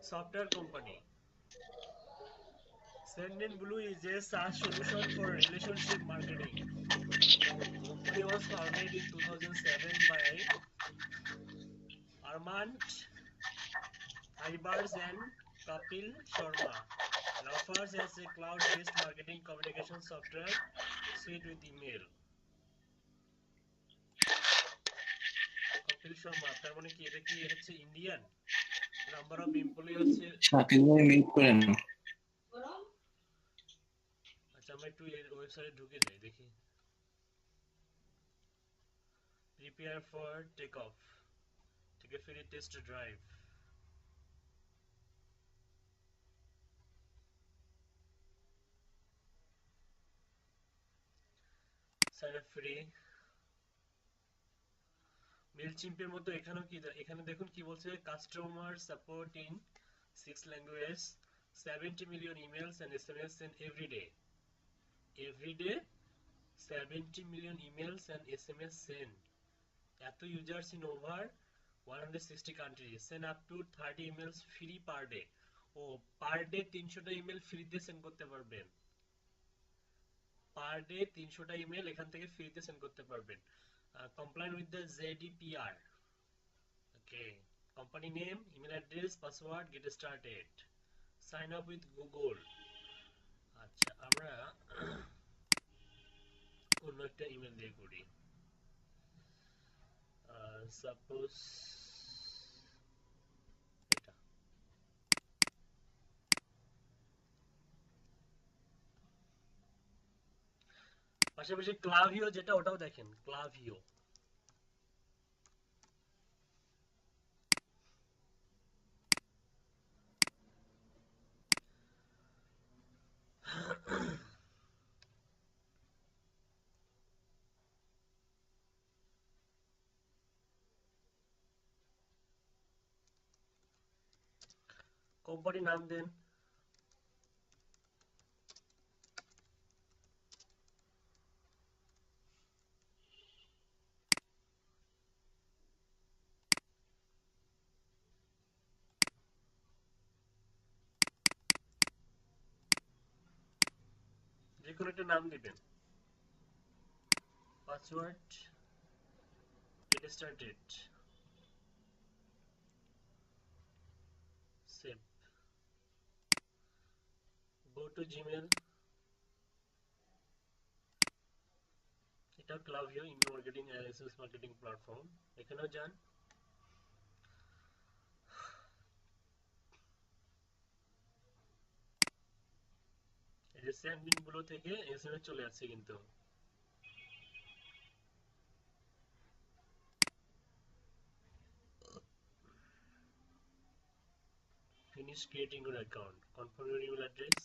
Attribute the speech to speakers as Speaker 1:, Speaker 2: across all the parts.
Speaker 1: Software company. Sendinblue is a SaaS solution for relationship marketing. Company was founded in 2007 by Armand Ibars and Kapil Sharma and offers as a cloud-based marketing communication software suite with email. Kapil Sharma তার মানে কি এটা কি হচ্ছে Indian number of employee হচ্ছে
Speaker 2: শাকিল ভাই meet করেন।
Speaker 1: আচ্ছা আমরা একটু এর ওয়েবসাইটে ঢুকে যাই দেখি প্রিপেয়ার ফর টেক অফ ঠিক আছে free test drive sign up free মেলচিম্পের মতো এখানেও কি এখানে দেখুন কি বলছে customer support in 6 language 70 million emails and SMS sent every day 70 million emails and SMS sent এত users in over 160 countries send up to 30 emails free per day O per day 300টা email ফ্রিতে send করতে পারবেন per day 300টা email এখান থেকে ফ্রিতে send করতে পারবেন compliant with the GDPR okay company name email address password get started sign up with Google আচ্ছা আমরা অন্য একটা ইমেল দিয়ে করি সাপোজ এটা পাশাপাশি ক্লাভিও যেটা ওটাও দেখেন ক্লাভিও কোম্পানি নাম দেন যে কোনো একটা নাম দিবেন password get started save go to Gmail এটা Klaviyo email marketing SMS marketing platform এখানেও যান এই যে স্যান্ডিং গুলো থেকে এসএমএস চলে আসছে কিন্তু finish creating your account confirm your email address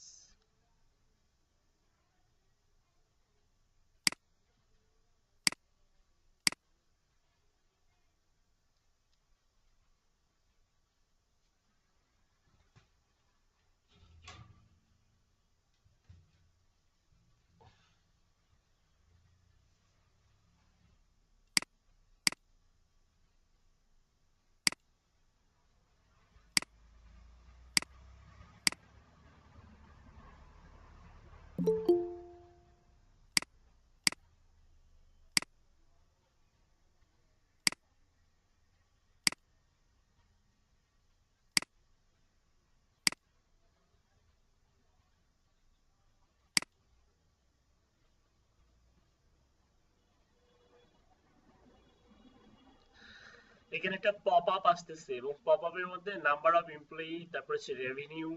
Speaker 1: এখানে একটা পপ আপ আসতেছে এবং পপ আপের মধ্যে নাম্বার অফ এমপ্লয়ি তারপর হচ্ছে রেভিনিউ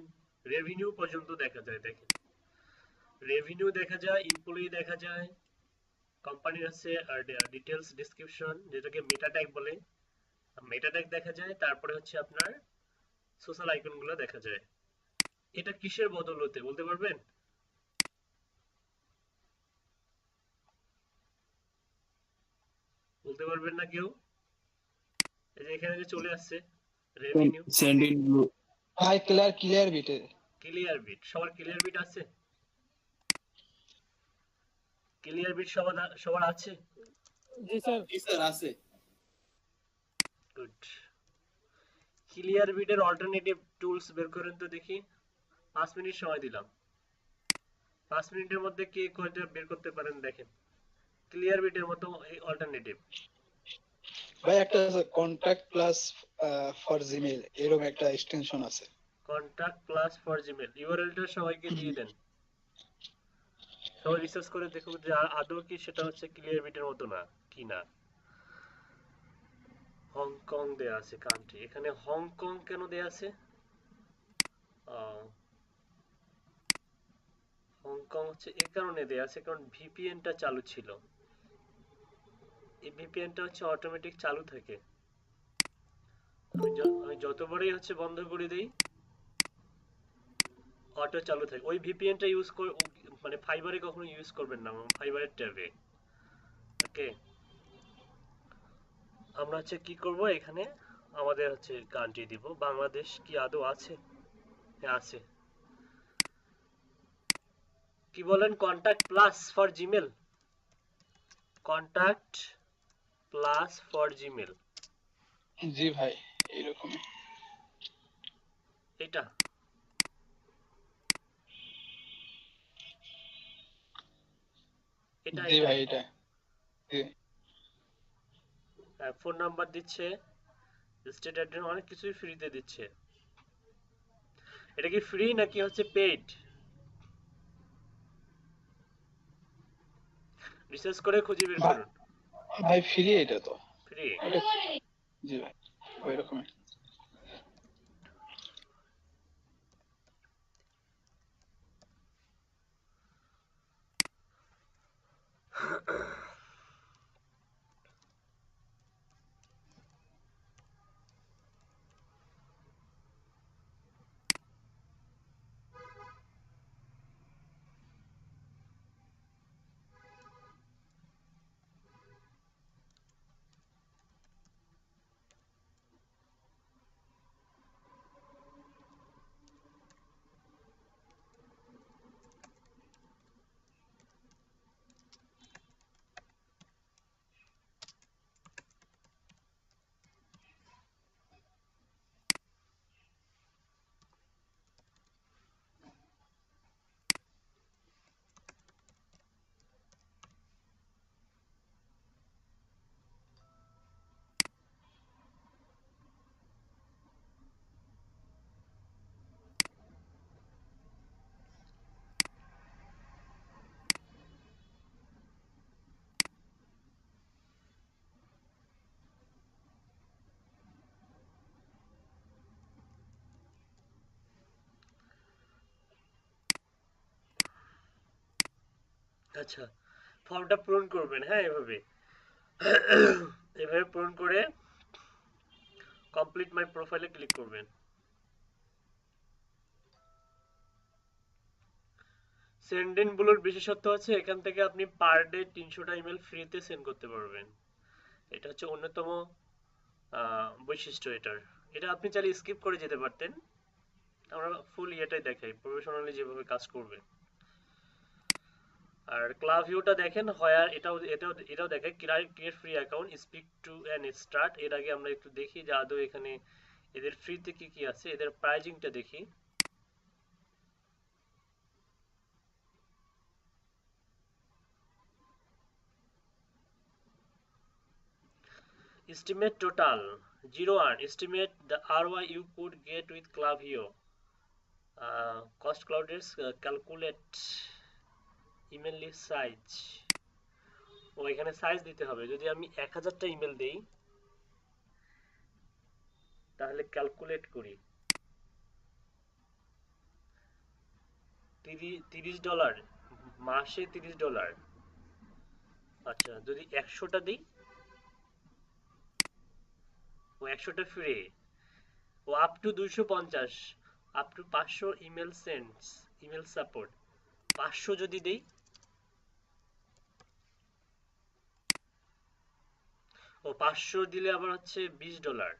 Speaker 1: রেভিনিউ পর্যন্ত দেখা যায় দেখেন রেভিনিউ দেখা যায় এমপ্লয়ি দেখা যায় কোম্পানির আছে আর ডিটেইলস ডেসক্রিপশন যেটাকে মেটা ট্যাগ বলে মেটা ট্যাগ দেখা যায় তারপরে হচ্ছে আপনার সোশ্যাল আইকন গুলো দেখা যায় এটা কিসের বদৌলতে বলতে পারবেন বলতে পারবেন না কেউ এই যে এখানে যে চলে আসছে রেভিনিউ
Speaker 2: সেন্ডিং ব্লু।
Speaker 3: ভাই ক্লিয়ার বিটে
Speaker 1: ক্লিয়ার বিট সবার ক্লিয়ার বিট আছে ক্লিয়ার বিট সবার আছে
Speaker 3: জি স্যার আছে।
Speaker 1: গুড ক্লিয়ার বিটের অল্টারনেটিভ টুলস বের করেন তো দেখি। 5 মিনিট সময় দিলাম, 5 মিনিটের মধ্যে কে কয়টা বের করতে পারেন দেখেন। ক্লিয়ার বিটের মতো এই অল্টারনেটিভ।
Speaker 3: ভাই একটা আছে কন্টাক্ট প্লাস ফর জিমেইল, এরকম একটা এক্সটেনশন আছে।
Speaker 1: কন্টাক্ট প্লাস ফর জিমেল, ইউআরএলটা সবাইকে দিয়ে দেন, সবাই রিসার্চ করে দেখুন যে আদৌ কি সেটা হচ্ছে ক্লিয়ার বিটের মতো না কি না। হংকং দেয়া আছে কান্ট্রি, এখানে হংকং কেন দেয়া আছে? হংকং হচ্ছে এই কারণে দেয়া আছে কারণ ভিপিএনটা চালু ছিল। এই ভিপিএনটা হচ্ছে অটোমেটিক চালু থাকে। আমি যতবারই হচ্ছে বন্ধ করে দেই অটো চালু থাকে। ওই ভিপিএনটা ইউজ করে মানে ফাইবারে কখনো ইউজ করবেন না, ফাইবারের ট্যাবে। ওকে, আমরা হচ্ছে কি করব এখানে আমাদের হচ্ছে কান্ট্রি দিব। বাংলাদেশ কি আদৌ আছে? হ্যাঁ আছে। কি বলেন? Contact plus for Gmail, contact plus for Gmail,
Speaker 3: জি ভাই এরকমই।
Speaker 1: এটা এটা
Speaker 3: জি
Speaker 1: এটা
Speaker 3: ভাই এটা। জি
Speaker 1: ফোন নাম্বার দিচ্ছে, স্টেট অ্যাড্রেস, অনেক কিছুই ফ্রিতে দিচ্ছে। এটা কি ফ্রি নাকি হচ্ছে পেইড? রিসার্চ করে খুঁজে বের করুন।
Speaker 3: ভাই ফ্রি এটা তো।
Speaker 1: ফ্রি।
Speaker 3: জি ভাই ওইরকমই।
Speaker 1: আচ্ছা, ফর্মটা পূরণ করবেন, হ্যাঁ এভাবে এভাবে পূরণ করে কমপ্লিট মাই প্রোফাইলে ক্লিক করবেন। সেন্ড ইন ব্লুর বিশেষত্ব হচ্ছে এখান থেকে আপনি পার ডে 300টা ইমেল ফ্রিতে সেন্ড করতে পারবেন। এটা হচ্ছে অন্যতম বৈশিষ্ট্য এটার। এটা আপনি চাইলে স্কিপ করে যেতে পারতেন, আমরা ফুল ইয়েটাই দেখাই প্রফেশনালি যেভাবে কাজ করবে। আর ক্লাব ভিউটা দেখেন হয়, এটাও দেখে create free account, speak to and start. এর আগে আমরা একটু দেখি যে আদৌ এখানে এদের ফ্রিতে কি কি আছে, এদের প্রাইজিংটা দেখি। Estimate total 0 earn. Estimate the ROI you could get with Klaviyo. Cost clouders calculate email list size. ও এখানে সাইজ দিতে হবে। যদি আমি 1000টা ইমেল দেই তাহলে ক্যালকুলেট করি $30, মাসে $30। আচ্ছা যদি 100টা দিই, ও 100টা ফ্রি, ও up to 250, up to 500 email sends, email support. 500 যদি দেই, ও 500 দিলে আবার হচ্ছে $20।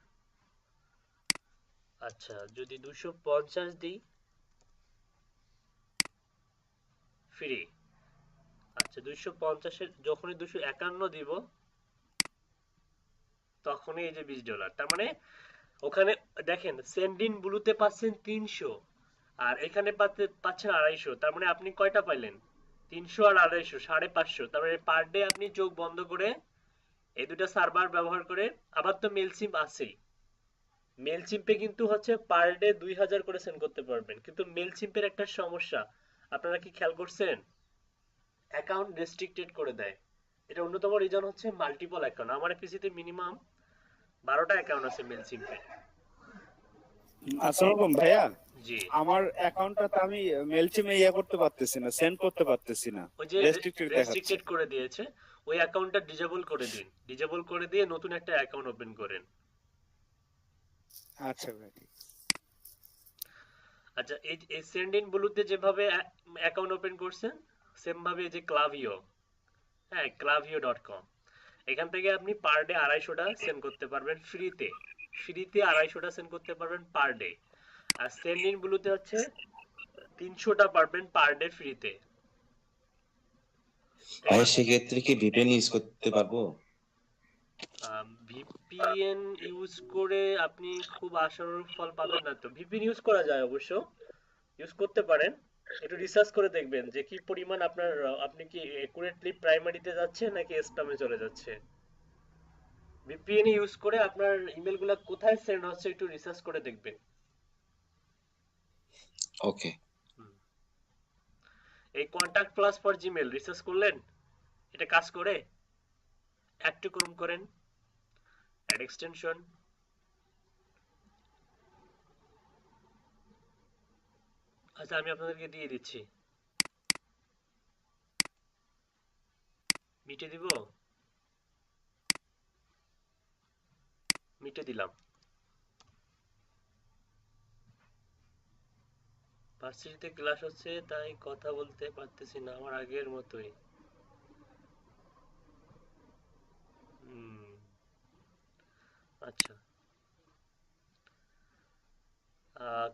Speaker 1: আচ্ছা যদি 250 দিই ফ্রি। আচ্ছা 250-এর যখনই 251 দিব তখনই এই যে $20। তার মানে ওখানে দেখেন সেন্ডিন ব্লুতে পাচ্ছেন 300 আর এখানে পাচ্ছেন 250, তার মানে আপনি কয়টা পাইলেন? 300 আর 250, 550। তার মানে পার ডে আপনি চোখ বন্ধ করে এই দুটো সার্ভার ব্যবহার করে, আবার তো মেলসিম আছেই। মেলচিম্পে কিন্তু হচ্ছে পার ডে 2000 করে সেন্ড করতে পারবেন, কিন্তু মেলচিম্পের একটা সমস্যা আপনারা কি খেয়াল করছেন? অ্যাকাউন্ট রেস্ট্রিক্টেড করে দেয়। এটা অন্যতম রিজন হচ্ছে মাল্টিপল অ্যাকাউন্ট। আমার পিসিতে মিনিমাম 12টা অ্যাকাউন্ট আছে মেলচিম্পে।
Speaker 4: আসসালামু আলাইকুম ভাইয়া।
Speaker 1: জি,
Speaker 4: আমার অ্যাকাউন্টটাতে আমি মেলচিমে ইয়ে করতে পারতেছি না, সেন্ড করতে পারতেছি না,
Speaker 1: ওই যে
Speaker 4: রেস্ট্রিক্টেড দেখাচ্ছে।
Speaker 1: রেস্ট্রিক্টেড করে দিয়েছে, ওই অ্যাকাউন্টটা ডিজেবল করে দিন। ডিজেবল করে দিয়ে নতুন একটা অ্যাকাউন্ট ওপেন করেন।
Speaker 4: আচ্ছা ভাই।
Speaker 1: আচ্ছা, এই সেন্ড ইন ব্লুতে যেভাবে অ্যাকাউন্ট ওপেন করছেন, সেম ভাবে এই যে ক্লাভিও, হ্যাঁ ক্লাভিও.com, এখান থেকে আপনি পার ডে 250টা সেন্ড করতে পারবেন ফ্রিতে। ফ্রিতে 250টা সেন্ড করতে পারবেন পার ডে। আর সেন্ড ইন ব্লুতে হচ্ছে 300টা পারবেন পার ডে ফ্রিতে।
Speaker 2: ভাই সেক্ষেত্রে কি ভিপিএন ইউজ করতে পারবো?
Speaker 1: ভিপিএন ইউজ করে আপনি খুব আশানুরূপ ফল পাবেন না তো। ভিপিএন ইউজ করা যায় অবশ্য, ইউজ করতে পারেন। একটু রিসার্চ করে দেখবেন যে কি পরিমাণ আপনার, আপনি কি একুরেটলি প্রাইমারিতে যাচ্ছে নাকি স্প্যামে চলে যাচ্ছে। ভিপিএন ইউজ করে আপনার ইমেলগুলো কোথায় সেন্ড হচ্ছে একটু রিসার্চ করে দেখবেন।
Speaker 2: ওকে।
Speaker 1: হুম। এই contact plus for Gmail research করলেন? এটা কাজ করে? অ্যাড টু ক্রোম করেন, অ্যাড এক্সটেনশন। আচ্ছা, আমি আপনাদেরকে দিয়ে দিচ্ছি। মিটে দিব, মিটে দিলাম। ভার্সিটিতে ক্লাস হচ্ছে তাই কথা বলতে পারতেছি না, আমার আগের মতোই। হুম, আচ্ছা।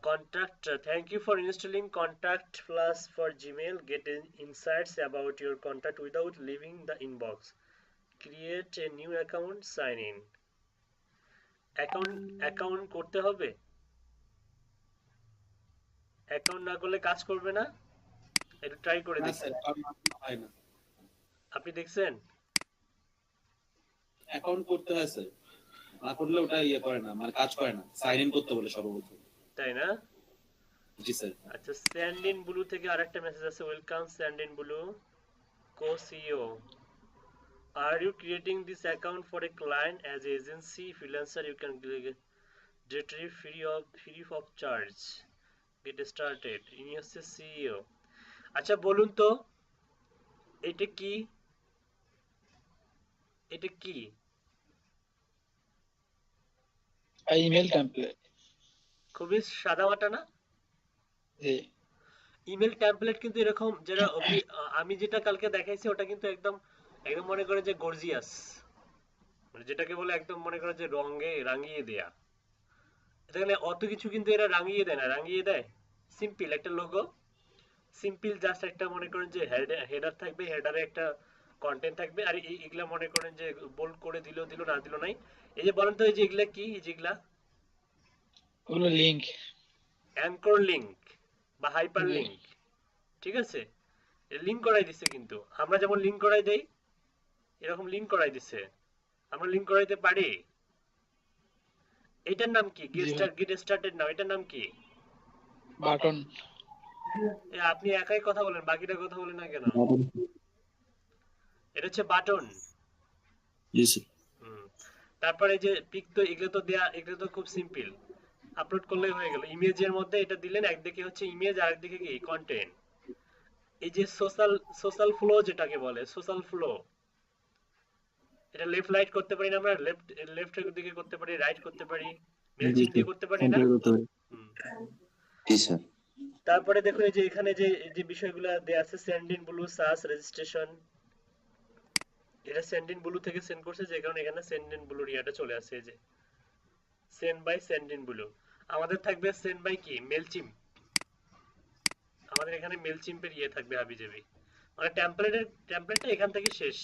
Speaker 1: Contact. Thank you for installing Contact Plus for Gmail. Get insights about your contact without leaving the inbox. Create a new account. Sign in. Account করতে হবে। অ্যাকাউন্ট না করলে কাজ করবে না। এটা ট্রাই করে
Speaker 5: না
Speaker 1: দেখুন।
Speaker 5: স্যার, অ্যাকাউন্ট হয় না।
Speaker 1: আপনি দেখছেন?
Speaker 5: অ্যাকাউন্ট করতে হয় স্যার, না করলে ওটা ইয়ে করে না, মানে কাজ করে না, সাইন ইন করতে বলে সর্বপ্রথম।
Speaker 1: তাই না?
Speaker 5: জি স্যার।
Speaker 1: আচ্ছা, স্যান্ড ইন ব্লু থেকে আরেকটা মেসেজ আছে, welcome Sendinblue co CEO. Are you creating this account for a client as agency freelancer? You can retrieve free of charge. Get started. ইনি হচ্ছে সিইও। আচ্ছা বলুন তো, এটা কি? এটা কি?
Speaker 3: Email template.
Speaker 1: খুবই সাদামাটা না?
Speaker 3: জি।
Speaker 1: ইমেল টেমপ্লেট কিন্তু এরকম, যেটা আমি যেটা কালকে দেখাইছি ওটা কিন্তু একদম একদম মনে করে যে গর্জিয়াস, মানে যেটাকে বলে একদম মনে করে যে রঙে রাঙিয়ে দেয়া। এখানে অত কিছু কিন্তু এরা রাঙিয়ে দেয় না, রাঙিয়ে দেয় সিম্পল একটা লোগো, সিম্পল জাস্ট একটা মনে করেন যে হেডার থাকবে, হেডারে একটা কন্টেন্ট থাকবে, আর এগুলা মনে করেন যে বোল্ড করে দিল দিল না দিল নাই। এই যে বলেন তো, এই যে এগুলা কি, এই যে এগুলা
Speaker 3: ওগুলো লিংক।
Speaker 1: অ্যাঙ্কর লিংক বা হাইপার লিংক, ঠিক আছে? লিংক করাই দিচ্ছে, কিন্তু আমরা যেমন লিংক করাই দেই এরকম লিংক করাই দিচ্ছে। আমরা লিংক করাইতে পারি। এটার নাম কি? গেট স্টার্টেড নাও, এটার নাম কি?
Speaker 3: বাটন।
Speaker 1: আপনি একাই কথা বলেন, বাকিটা কথা বলেন না কেন? এটা হচ্ছে বাটন।
Speaker 5: জি স্যার।
Speaker 1: তারপরে যে পিক, তো এগুলো তো দেয়া, এগুলো তো খুব সিম্পল, আপলোড করলেই হয়ে গেল। ইমেজের মধ্যে এটা দিলেন, একদিকে হচ্ছে ইমেজ আর একদিকে কি কন্টেন্ট। এই যে সোশ্যাল ফ্লো যেটাকে বলে, সোশ্যাল ফ্লো, এটা লেফট রাইট করতে পারি না আমরা? লেফট দিকে করতে পারি, রাইট করতে পারি, মেলচিন দিয়ে করতে পারি না? হুম।
Speaker 2: জি স্যার।
Speaker 1: তারপরে দেখো এই যে এখানে যে যে বিষয়গুলো দেয়া আছে, সেন্ড ইন ব্লু সাস রেজিস্ট্রেশন, এটা সেন্ড ইন ব্লু থেকে সেন্ড করছে, যে কারণে এখানে সেন্ড ইন ব্লু ইয়াটা চলে আসছে। এই যে send by send in blue. আমাদের থাকবে সেন্ড বাই কি, মেলচিম। আমাদের এখানে মেলচিম্পের ইয়ে থাকবে হাবিজাবি, মানে টেমপ্লেটটা এখান থেকে শেষ।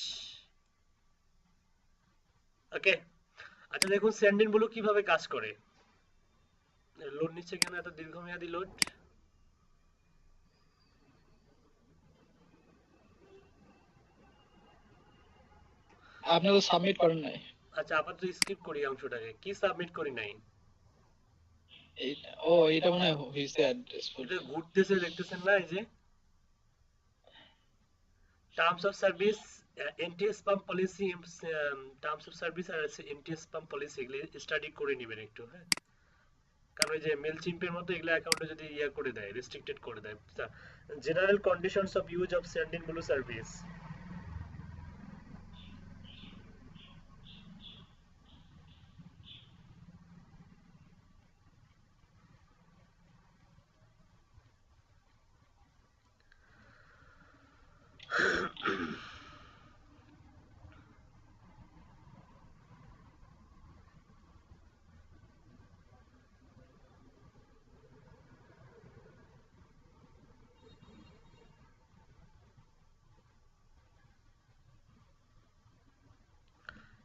Speaker 1: ওকে। আচ্ছা দেখুন সেন্ড ইন ব্লু কিভাবে কাজ করে। লোড নিচ্ছে কেন এত দীর্ঘমেয়াদী লোড?
Speaker 3: আপনি তো সাবমিট করেন নাই।
Speaker 1: আচ্ছা আপাতত স্কিপ করি অংশটাকে, কি সাবমিট করি নাই?
Speaker 3: এটা মনে হয় হয়েছে অ্যাড্রেস
Speaker 1: এটা ঘুরতেছে দেখতেছেন না, এই যে terms of service, anti spam policy, terms of service আর এন্টি স্প্যাম পলিসি এগুলো স্টাডি করে নেবেন একটু, হ্যাঁ? কারণ এই যে মেলচিম্পের মতো এগুলো অ্যাকাউন্টে যদি ইয়া করে দেয়, রেস্ট্রিক্টেড করে দেয়। General conditions of use of sending blue service.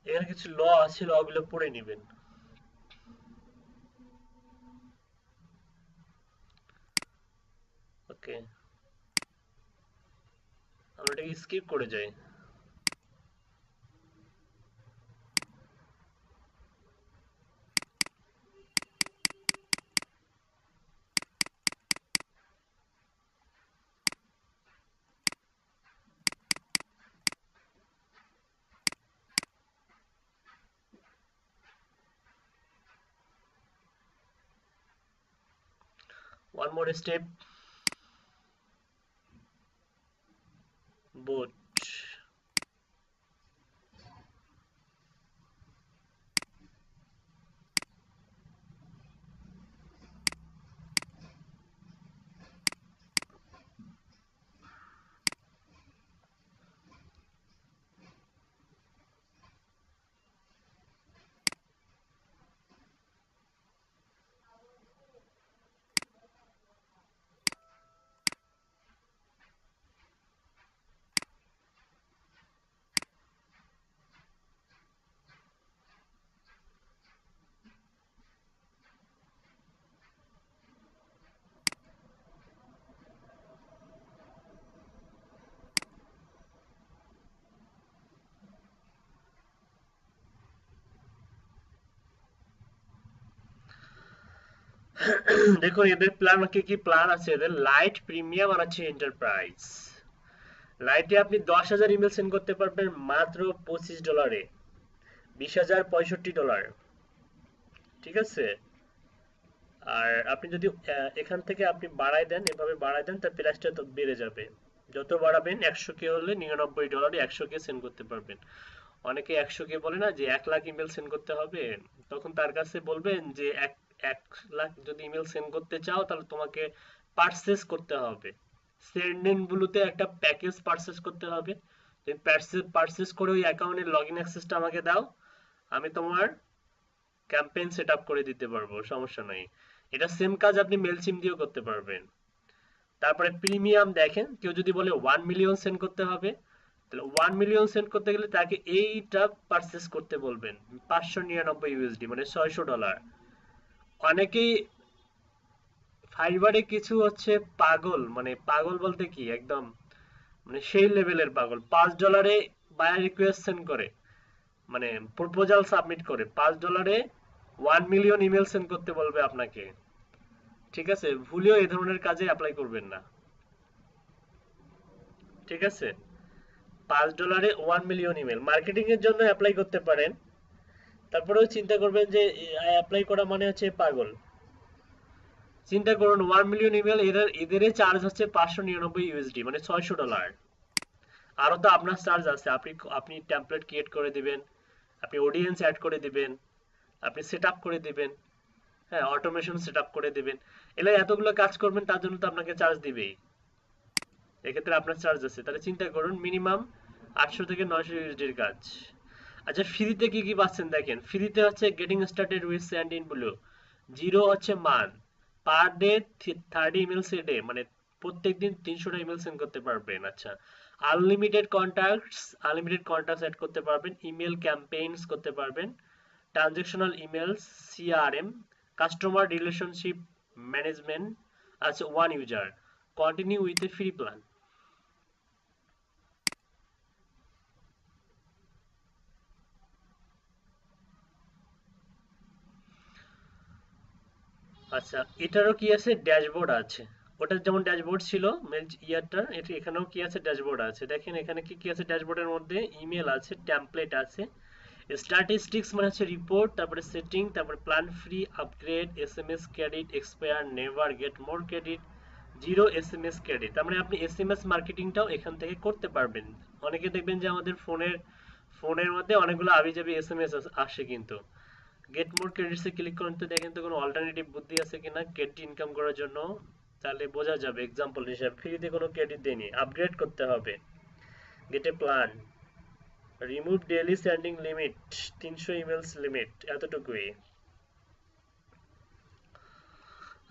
Speaker 1: এখানে কিছু ল আছে, ল গুলো পড়ে নেবেন। ওকে, আমরা এটাকে স্কিপ করে যাই। One more step. Boat. দেখুন এদের প্ল্যান, কি প্ল্যান আছে এদের? লাইট, প্রিমিয়াম আর আছে এন্টারপ্রাইজ। লাইটে আপনি 10,000 ইমেল সেন্ড করতে পারবেন মাত্র $25, $20,065। ঠিক আছে? আর আপনি যদি এখান থেকে আপনি বাড়াই দেন, এভাবে বাড়াই দেন, তার প্রাইসটা তো বেড়ে যাবে। যত বাড়াবেন, 100K হলে $99 100K সেন্ড করতে পারবেন। অনেকে 100K বলে না যে 1 লাখ ইমেল সেন্ড করতে হবে, তখন তার কাছে বলবেন যে 1 লাখ যদি ইমেল সেন্ড করতে চাও তাহলে তোমাকে পারচেস করতে হবে, সেন্ডেন ব্লুতে একটা প্যাকেজ পারচেস করতে হবে। তুমি পারচেস করে ওই অ্যাকাউন্টের লগইন অ্যাক্সেসটা আমাকে দাও, আমি তোমার ক্যাম্পেইন সেট আপ করে দিতে পারবো, সমস্যা নাই। এটা সেম কাজ আপনি মেলচিম দিয়েও করতে পারবেন। তারপরে প্রিমিয়াম দেখেন, কেউ যদি বলে 1 মিলিয়ন সেন্ড করতে হবে, তাহলে 1 মিলিয়ন সেন্ড করতে গেলে তাকে এইটা পারচেস করতে বলবেন, $599, মানে $600। অনেকেই ফাইবারে কিছু হচ্ছে পাগল, মানে পাগল বলতে কি একদম মানে সেই লেভেলের পাগল, $5 বায়ার রিকোয়েস্ট সেন্ড করে, মানে প্রপোজাল সাবমিট করে $5 1 মিলিয়ন ইমেল সেন্ড করতে বলবে আপনাকে। ঠিক আছে, ভুলেও এই ধরনের কাজে অ্যাপ্লাই করবেন না। ঠিক আছে, $5 1 মিলিয়ন ইমেল মার্কেটিং এর জন্য অ্যাপ্লাই করতে পারেন, তারপরেও চিন্তা করবেন যে অ্যাপ্লাই করা মানে হচ্ছে পাগল। চিন্তা করুন 1 মিলিয়ন ইমেল, এদের চার্জ হচ্ছে $599, মানে $600। আরো তো আপনার চার্জ আছে, আপনি টেমপ্লেট ক্রিয়েট করে দিবেন, আপনি অডিয়েন্স অ্যাড করে দিবেন, আপনি সেট আপ করে দিবেন, হ্যাঁ, অটোমেশন সেট আপ করে দিবেন। এগুলো এতগুলো কাজ করবেন, তার জন্য তো আপনাকে চার্জ দিবেই, এক্ষেত্রে আপনার চার্জ আছে। তাহলে চিন্তা করুন মিনিমাম 800 থেকে 900 ইউএসডির কাজ। আচ্ছা ফ্রিতে কি কি পাচ্ছেন দেখেন, ফ্রিতে হচ্ছে getting started with Sendinblue, 0 হচ্ছে মান, per day 30 emails a day, মানে প্রত্যেকদিন 300টা ইমেল সেন্ড করতে পারবেন। আচ্ছা, আনলিমিটেড কন্টাক্টস অ্যাড করতে পারবেন, ইমেল ক্যাম্পেইনস করতে পারবেন, transactional emails, CRM, customer relationship management আছে one user, continue with a free plan. আচ্ছা, এটারও কি আছে, ড্যাশবোর্ড আছে। ওটা যেমন ড্যাশবোর্ড ছিল মেল ইয়ারটার, এখানেও কি আছে, ড্যাশবোর্ড আছে। দেখেন এখানে কি কি আছে ড্যাশবোর্ডের মধ্যে, ইমেল আছে, টেমপ্লেট আছে, স্ট্যাটিস্টিক্স মানে হচ্ছে রিপোর্ট, তারপরে সেটিং, তারপরে plan free, upgrade, SMS credit, expire, never get more credit, zero SMS credit. তার মানে আপনি এসএমএস মার্কেটিংটাও এখান থেকে করতে পারবেন। অনেকে দেখবেন যে আমাদের ফোনের মধ্যে অনেকগুলো আবিজাবি এসএমএস আসে, কিন্তু গেট মোর ক্রেডিটস এ ক্লিক করুন তো দেখেন তো কোনো অল্টারনেটিভ বুদ্ধি আছে কিনা ক্রেডিট ইনকাম করার জন্য, তাহলে বোঝা যাবে। এক্সাম্পল হিসেবে ফ্রিতে কোনো ক্রেডিট দেয়নি, আপগ্রেড করতে হবে, গেট এ plan, remove daily sending limit, 300 emails limit, এতটুকুই।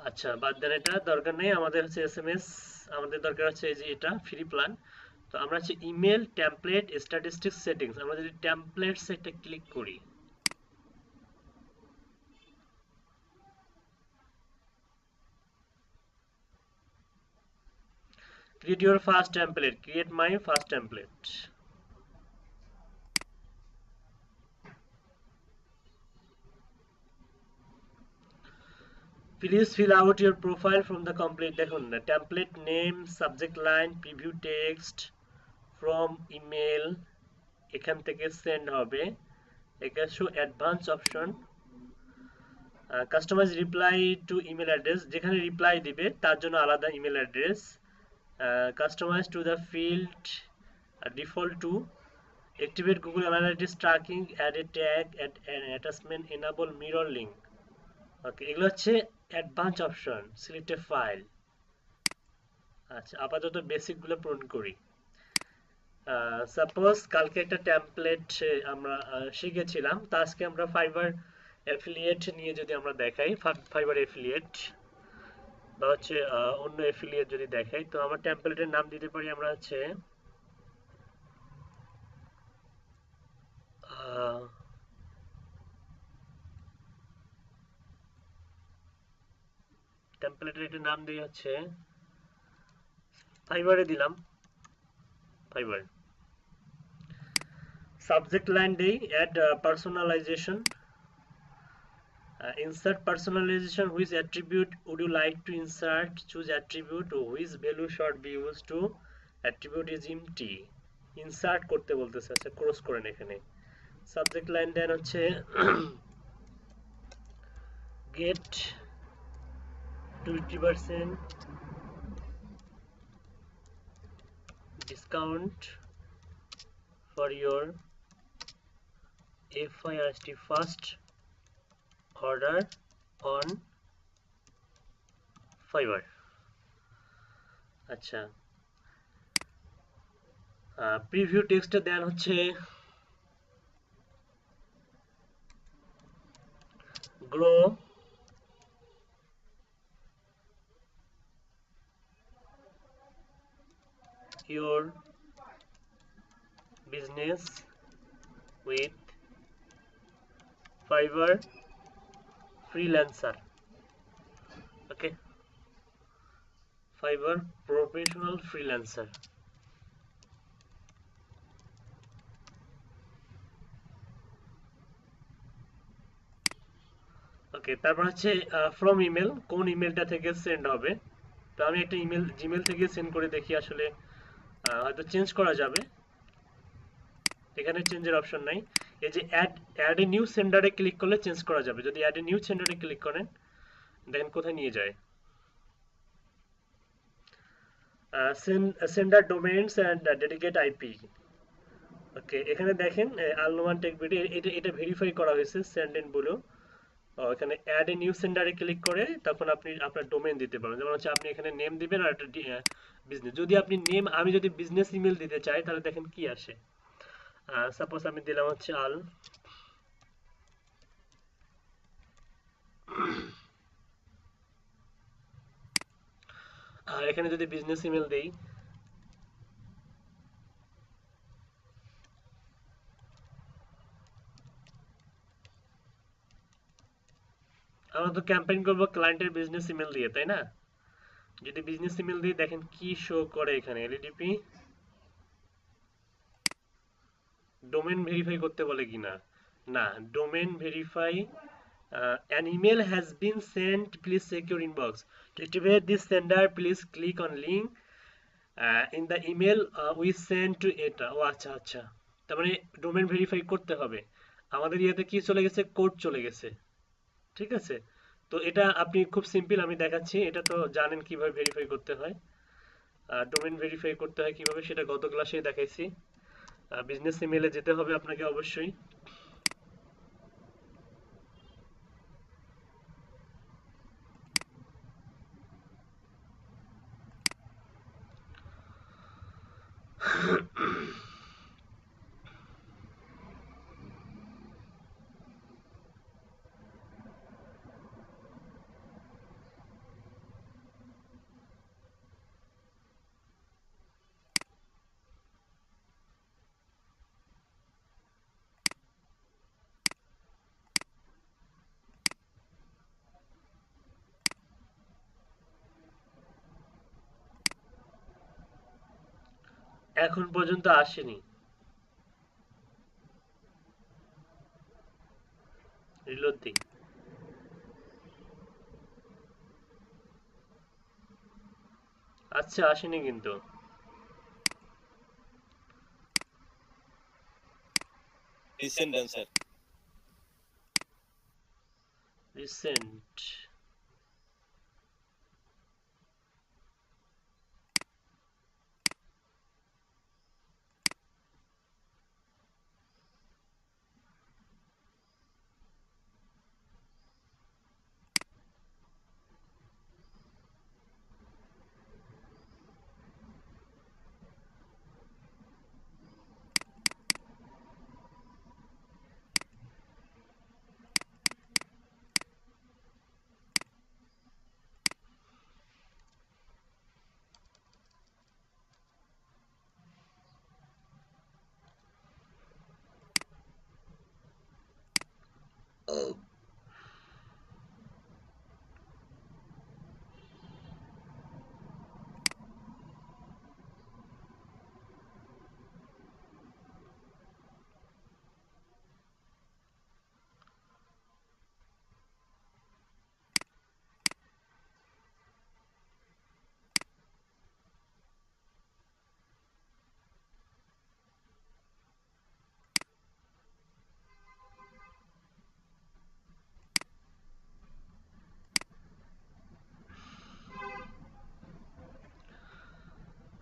Speaker 1: আচ্ছা, বাদ দেন, এটা দরকার নেই আমাদের, হচ্ছে এসএমএস আমাদের দরকার হচ্ছে এই যে এটা ফ্রি প্ল্যান। তো আমরা হচ্ছে ইমেল, টেমপ্লেট, স্ট্যাটিস্টিক্স, সেটিংস, আমরা যদি টেমপ্লেটস একটা ক্লিক করি, create your first template, create my first template. Please fill out your profile from the complete, দেখুন না, template name, subject line, preview text, from email, এখান থেকে send হবে, এখানে show advanced option, customize reply to email address, যেখানে reply দিবে তার জন্য আলাদা email address, customize to the field, default to, activate Google Analytics tracking, add a tag, add an attachment, enable mirror link। ওকে, এগুলো হচ্ছে advance option, select এ file. আচ্ছা, আপাতত basic গুলো পূরণ করি। সাপোজ কালকে একটা টেমপ্লেট আমরা শিখেছিলাম, তো আজকে আমরা ফাইবার অ্যাফিলিয়েট নিয়ে যদি আমরা দেখাই, ফাইবার অ্যাফিলিয়েট বা হচ্ছে অন্য অ্যাফিলিয়েট যদি দেখাই, তো আমার টেমপ্লেটের নাম দিতে পারি আমরা হচ্ছে টেমপ্লেটের একটা নাম দিয়ে হচ্ছে ফাইবারে দিলাম, ফাইবার। সাবজেক্ট লাইন দেই add personalization, insert personalization, which attribute would you like to insert, choose attribute, which value should be used to, attribute is empty, insert করতে বলতেছে। আচ্ছা, ক্রস করেন এখানে, সাবজেক্ট লাইন দেন হচ্ছে get 20% discount for your FIRST first order on Fiverr। আচ্ছা, preview টেক্সটে দেন হচ্ছে grow your business with Fiverr freelancer। Okay, Fiverr professional freelancer। ওকে, তারপর হচ্ছে ফ্রম ইমেল, কোন ইমেলটা থেকে সেন্ড হবে। তো আমি একটা ইমেল জিমেল থেকে সেন্ড করে দেখি, আসলে হয়তো চেঞ্জ করা যাবে, এখানে চেঞ্জের অপশন নাই। এই যে অ্যাড এ নিউ সেন্ডারে ক্লিক করলে চেঞ্জ করা যাবে। যদি অ্যাড এ নিউ সেন্ডারে ক্লিক করেন, দেখেন কোথায় নিয়ে যায়, sender domains and dedicated IP. Okay, এখানে দেখেন আলনোয়ান টেক ভিডিও, এটা ভেরিফাই করা হয়েছে সেন্ড ইন ব্লু। এখানে অ্যাড এ নিউ সেন্ডারে ক্লিক করে তখন আপনি আপনার ডোমেইন দিতে পারবেন। যেমন হচ্ছে আপনি এখানে নেম দিবেন আর একটা বিজনেস, যদি আপনি নেম, আমি যদি বিজনেস ইমেল দিতে চাই তাহলে দেখেন কি আসে। সাপোজ আমি দিলাম হচ্ছে আল, আর এখানে যদি বিজনেস ইমেল দেই, আমার আমরা তো ক্যাম্পেইন করব ক্লায়েন্টের বিজনেস ইমেল দিয়ে, তাই না? যদি বিজনেস ইমেল দিয়ে দেখেন কি শো করে এখানে, এলডিপি ডোমেন ভেরিফাই করতে বলে কিনা। না, domain verify an email has been sent, please check your inbox. To activate this sender, please click on link in the email we send to এটা। ও আচ্ছা আচ্ছা, তার মানে ডোমেন ভেরিফাই করতে হবে। আমাদের ইয়াতে কি চলে গেছে, কোড চলে গেছে, ঠিক আছে? তো এটা আপনি খুব সিম্পল আমি দেখাচ্ছি, এটা তো জানেন কিভাবে ভেরিফাই করতে হয়। ডোমেন ভেরিফাই করতে হয় কিভাবে সেটা গত ক্লাসে দেখাইছি। বিজনেস ইমেলে যেতে হবে আপনাকে অবশ্যই। এখন পর্যন্ত আসেনি, রিলোড দিই। আচ্ছা, আসেনি কিন্তু।
Speaker 6: Recent done sir.
Speaker 1: রিসেন্ট,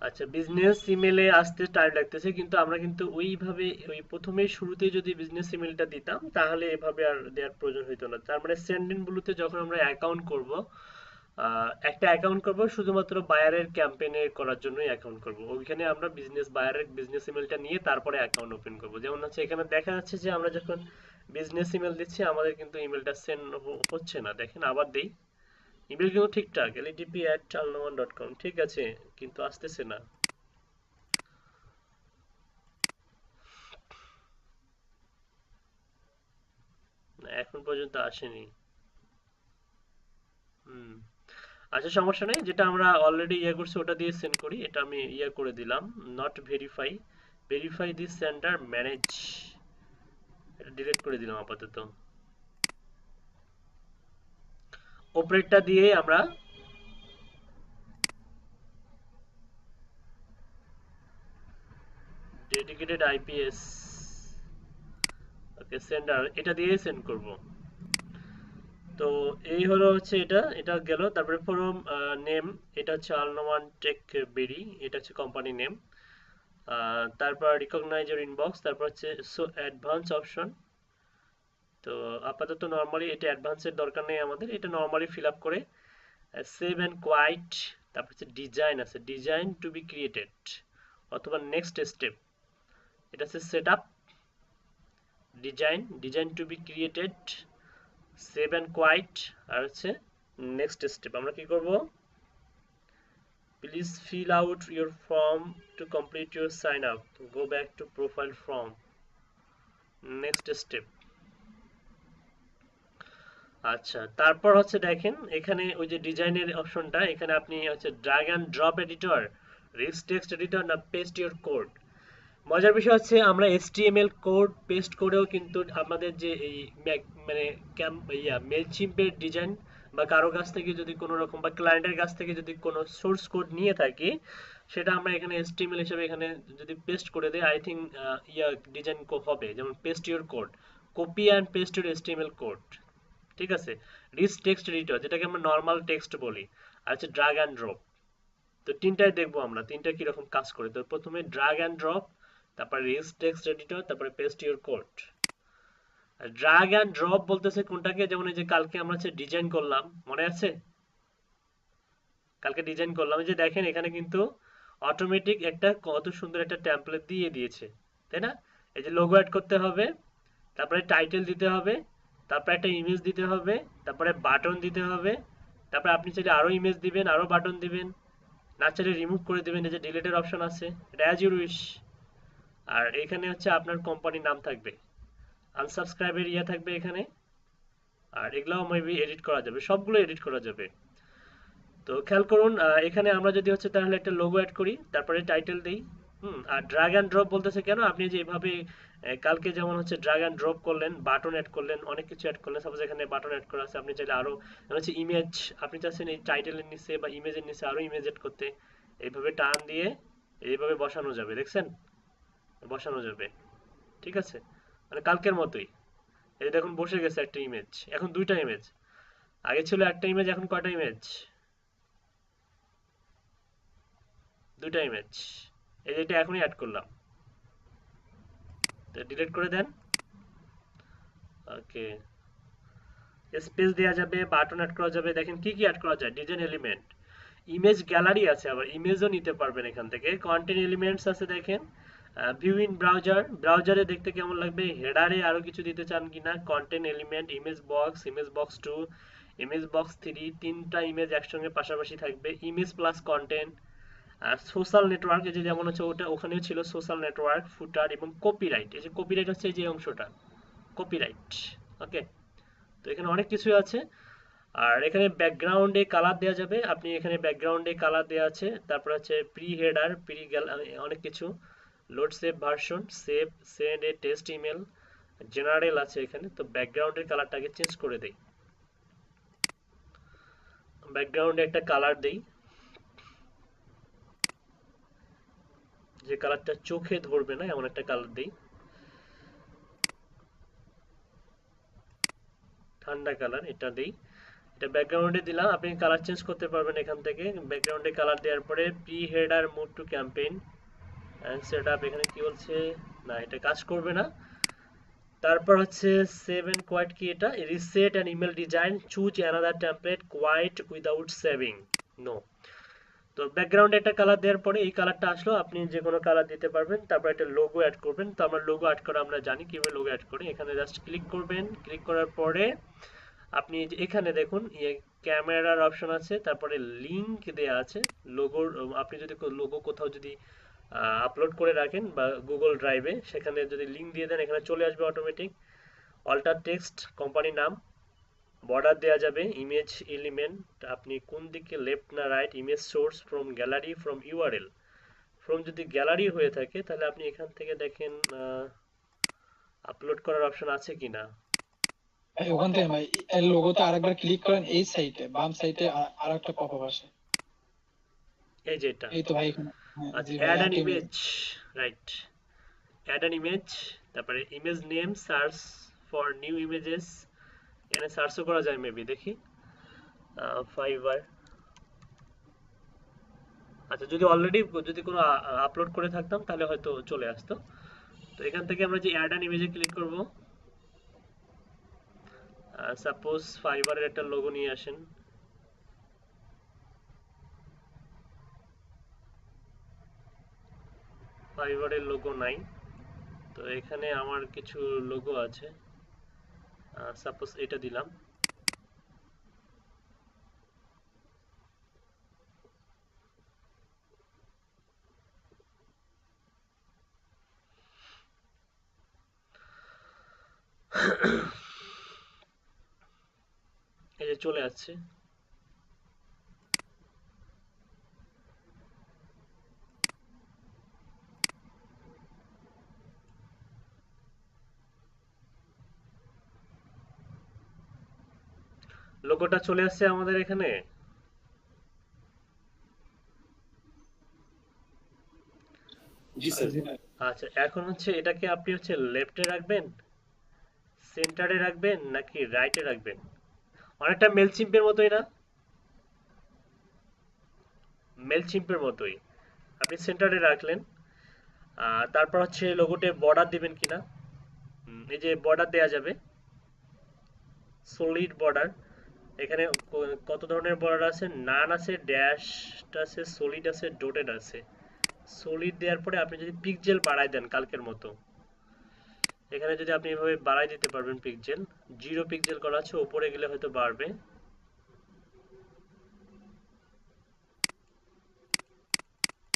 Speaker 1: আচ্ছা বিজনেস ইমেলে আসতে টাইম লাগতেছে, কিন্তু আমরা কিন্তু ওইভাবে ওই প্রথমেই শুরুতেই যদি বিজনেস ইমেলটা দিতাম তাহলে এভাবে আর দেওয়ার প্রয়োজন হইতো না। তার মানে সেন্ড ইন ব্লুতে যখন আমরা অ্যাকাউন্ট করব, একটা অ্যাকাউন্ট করব শুধুমাত্র বায়ারের ক্যাম্পেইনে করার জন্যই অ্যাকাউন্ট করব। ওইখানে আমরা বায়ারের বিজনেস ইমেলটা নিয়ে তারপরে অ্যাকাউন্ট ওপেন করব। যেমন হচ্ছে এখানে দেখা যাচ্ছে যে আমরা যখন বিজনেস ইমেল দিচ্ছি আমাদের কিন্তু ইমেলটা সেন্ড হচ্ছে না। দেখেন আবার দেই, ইমেল কিন্তু ঠিকঠাক ledp@alnoman.com ঠিক আছে, কিন্তু আসতেছে না। না, এখন পর্যন্ত আসেনি। হুম, আচ্ছা সমস্যা নেই, যেটা আমরা অলরেডি ইয়ে করছি ওটা দিয়ে সেন্ড করি। এটা আমি ইয়ে করে দিলাম, not verify, verify this centre manage, এটা ডিলিট করে দিলাম আপাতত। অপারেটরটা দিয়ে আমরা ডেডিকেটেড আইপিএস, ওকে সেন্ডার, এটা দিয়ে সেন্ড করব। তো এই হলো হচ্ছে এটা, এটা গেল। তারপরে ফরম নেম, এটা হচ্ছে আলনোমান টেক বেরি, এটা হচ্ছে কোম্পানি নেম। তারপর রিকগনাইজ ইউর ইনবক্স, তারপর হচ্ছে সো অ্যাডভান্স অপশন। তো আপাতত নরমালি এটা অ্যাডভান্সের দরকার নেই আমাদের, এটা নরমালি ফিল আপ করে সেভ অ্যান্ড কোয়াইট। তারপর হচ্ছে ডিজাইন আছে, ডিজাইন টু বি ক্রিয়েটেড অথবা নেক্সট স্টেপ, এটা হচ্ছে set up, design, design to be created, save and quit, আর হচ্ছে নেক্সট স্টেপ। আমরা কি করব, please fill out your form to complete your sign up, go back to profile form, next step. আচ্ছা, তারপর হচ্ছে দেখেন এখানে ওই যে ডিজাইনের অপশনটা, এখানে আপনি হচ্ছে drag and drop editor, rich text editor না পেস্ট ইওর কোড। মজার বিষয় হচ্ছে আমরা HTML কোড পেস্ট করেও কিন্তু আমাদের যে এই মানে মেলচিম্পের ডিজাইন বা কারো কাছ থেকে যদি কোনো রকম বা ক্লায়েন্টের কাছ থেকে যদি কোনো সোর্স কোড নিয়ে থাকি, সেটা আমরা এখানে HTML হিসেবে এখানে যদি পেস্ট করে দেই, আই থিঙ্ক ডিজাইন হবে, যেমন paste your code, copy and paste your HTML code. ঠিক আছে, রিচ টেক্সট এডিটর যেটাকে আমরা নর্মাল টেক্সট বলি, আর হচ্ছে ড্র্যাগ অ্যান্ড ড্রপ। তো তিনটাই দেখবো আমরা তিনটা কিরকম কাজ করে। তো প্রথমে ড্র্যাগ অ্যান্ড ড্রপ, তারপরে রিচ টেক্সট এডিটর, তারপরে paste your code. Drag and drop বলতেছে কোনটাকে, যেমন এই যে কালকে আমরা হচ্ছে ডিজাইন করলাম, মনে আছে কালকে ডিজাইন করলাম, এই যে দেখেন এখানে কিন্তু অটোমেটিক একটা কত সুন্দর একটা টেমপ্লেট দিয়ে দিয়েছে, তাই না? এই যে লোগো অ্যাড করতে হবে, তারপরে টাইটেল দিতে হবে, তারপরে একটা ইমেজ দিতে হবে, তারপরে বাটন দিতে হবে, তারপরে আপনি চাইলে আরো ইমেজ দিবেন, আরো বাটন দিবেন, না চাইলে রিমুভ করে দিবেন, এই যে ডিলিটের অপশন আছে, এটা অ্যাজ ইউর উইশ। আর এখানে হচ্ছে আপনার কোম্পানির নাম থাকবে, আনসাবস্ক্রাইবের ইয়ে থাকবে এখানে, আর এগুলাও মেবি এডিট করা যাবে, সবগুলো এডিট করা যাবে। তো খেয়াল করুন, এখানে আমরা যদি হচ্ছে তাহলে একটা লোগো অ্যাড করি, তারপরে টাইটেল দেই। আর ড্র্যাগ অ্যান্ড ড্রপ বলতেছে কেন, আপনি যে এভাবে কালকে যেমন হচ্ছে ড্র্যাগ অ্যান্ড ড্রপ করলেন, বাটন অ্যাড করলেন, অনেক কিছু অ্যাড করলেন, সাপোজ এখানে বাটন অ্যাড করা আছে, আপনি চাইলে আরো হচ্ছে ইমেজ, আপনি চাচ্ছেন এই টাইটেলের নিচে বা ইমেজের নিচে আরো ইমেজ অ্যাড করতে, এইভাবে টান দিয়ে এইভাবে বসানো যাবে, দেখছেন? বসানো যাবে, ঠিক আছে, মানে কালকের মতোই। এই দেখুন বসে গেছে একটা ইমেজ, এখন দুইটা ইমেজ, আগে ছিল একটা ইমেজ, এখন কয়টা ইমেজ? দুইটা ইমেজ। এই যে এটা এখনই অ্যাড করলাম, ডিলিট করে দেন। ওকে, স্পেস দেওয়া যাবে, বাটন অ্যাড করা যাবে। দেখেন কি কি অ্যাড করা যায়, ডিজাইন এলিমেন্ট, ইমেজ গ্যালারি আছে, আবার ইমেজও নিতে পারবেন এখান থেকে, কন্টেন্ট এলিমেন্টস আছে দেখেন, ভিউ ইন ব্রাউজার, ব্রাউজারে দেখতে কেমন লাগবে, হেডারে আরো কিছু দিতে চান কিনা, content element, image box 2, image box 3, তিনটা ইমেজ একসঙ্গে পাশাপাশি থাকবে, ইমেজ প্লাস কন্টেন্ট। আর সোশ্যাল নেটওয়ার্ক, এই যে যেমন হচ্ছে ওটা ওখানেও ছিল সোশ্যাল নেটওয়ার্ক, ফুটার এবং কপিরাইট। এই যে কপিরাইট হচ্ছে এই যে অংশটা, কপিরাইট। ওকে, তো এখানে অনেক কিছু আছে। আর এখানে ব্যাকগ্রাউন্ডে কালার দেওয়া যাবে, আপনি এখানে ব্যাকগ্রাউন্ডে কালার দেওয়া আছে, তারপর আছে প্রি হেডার, অনেক কিছু, load save version, save, send এ টেস্ট ইমেল, জেনারেল আছে এখানে। তো ব্যাকগ্রাউন্ডের কালারটাকে চেঞ্জ করে দেই, ব্যাকগ্রাউন্ডে একটা কালার দেই, যে কালারটা চোখে ধরবে না এমন একটা কালার দেই, ঠান্ডা কালার এটা দেই। এটা ব্যাকগ্রাউন্ডে দিলাম, আপনি কালার চেঞ্জ করতে পারবেন এখান থেকে। ব্যাকগ্রাউন্ডে কালার দেওয়ার পরে pre header move to campaign and setup, এখানে কি বলছে, না এটা কাজ করবে না। তারপর হচ্ছে সেভ এন্ড কোয়াইট, কি এটা, reset and email design, choose another template, quit without saving, no. তো ব্যাকগ্রাউন্ডে একটা কালার দেওয়ার পরে এই কালারটা আসলো, আপনি যে কোনো কালার দিতে পারবেন। তারপর একটা লোগো অ্যাড করবেন, তো আমরা লোগো অ্যাড করা আমরা জানি কিভাবে লোগো অ্যাড করি। এখানে জাস্ট ক্লিক করবেন, ক্লিক করার পরে আপনি এখানে দেখুন ক্যামেরার অপশন আছে, তারপরে লিংক দেয়া আছে লোগোর। আপনি যদি লোগো কোথাও যদি আপলোড করে রাখেন বা গুগল ড্রাইভে, সেখানে যদি লিংক দিয়ে দেন এখানে চলে আসবে অটোমেটিক। অল্টার টেক্সট, কোম্পানির নাম, বর্ডার দেওয়া যাবে, ইমেজ এলিমেন্ট, আপনি কোন দিকে লেফট না right, image source from gallery, from URL, from যদি গ্যালারি হয়ে থাকে তাহলে আপনি এখান থেকে দেখেন আপলোড করার অপশন আছে কিনা।
Speaker 3: ওখান থেকে ভাই লোগোতে আরেকবার ক্লিক করেন, এই সাইডে বাম সাইডে আরেকটা পপআপ আসে,
Speaker 1: এই যে এটা,
Speaker 3: এই তো ভাই এখানে। হ্যাঁ,
Speaker 1: আচ্ছা,
Speaker 3: জি ভাই,
Speaker 1: add an
Speaker 3: active
Speaker 1: image, right, add an image, তারপরে image name, search for new images, এখানে সার্চও করা যায় মেবি, দেখি ফাইবার। আচ্ছা, যদি অলরেডি যদি কোনো আপলোড করে থাকতাম তাহলে হয়তো চলে আসতো। তো এখান থেকে আমরা যে অ্যাড অ্যান ইমেজে ক্লিক করব, সাপোজ ফাইবারের একটা লোগো নিয়ে আসেন, ফাইবারের লোগো নাই, তো এখানে আমার কিছু লোগো আছে, সাপোজ এটা দিলাম। চলে আসছে। লোগোটা চলে আসছে আমাদের এখানে।
Speaker 5: জি স্যার।
Speaker 1: আচ্ছা, এখন হচ্ছে এটাকে আপনি হচ্ছে লেফটে রাখবেন, সেন্টারে রাখবেন নাকি রাইটে রাখবেন? অনেকটা মেলচিম্পের মতোই না? মেলচিম্পের মতোই। আপনি সেন্টারে রাখলেন, তারপর হচ্ছে লোগোতে বর্ডার দিবেন কিনা। এই যে বর্ডার দেয়া যাবে, সলিড বর্ডার। এখানে কত ধরনের বর্ডার আছে? নান আছে, ড্যাশ আছে, সলিড আছে, ডটেড আছে। সলিড দেওয়ার পরে আপনি যদি পিক্সেল বাড়ায় দেন কালকের মতো, এখানে যদি আপনি এভাবে বাড়াই দিতে পারবেন পিক্সেল, 0 পিক্সেল করা আছে, উপরে গেলে হয়তো বাড়বে।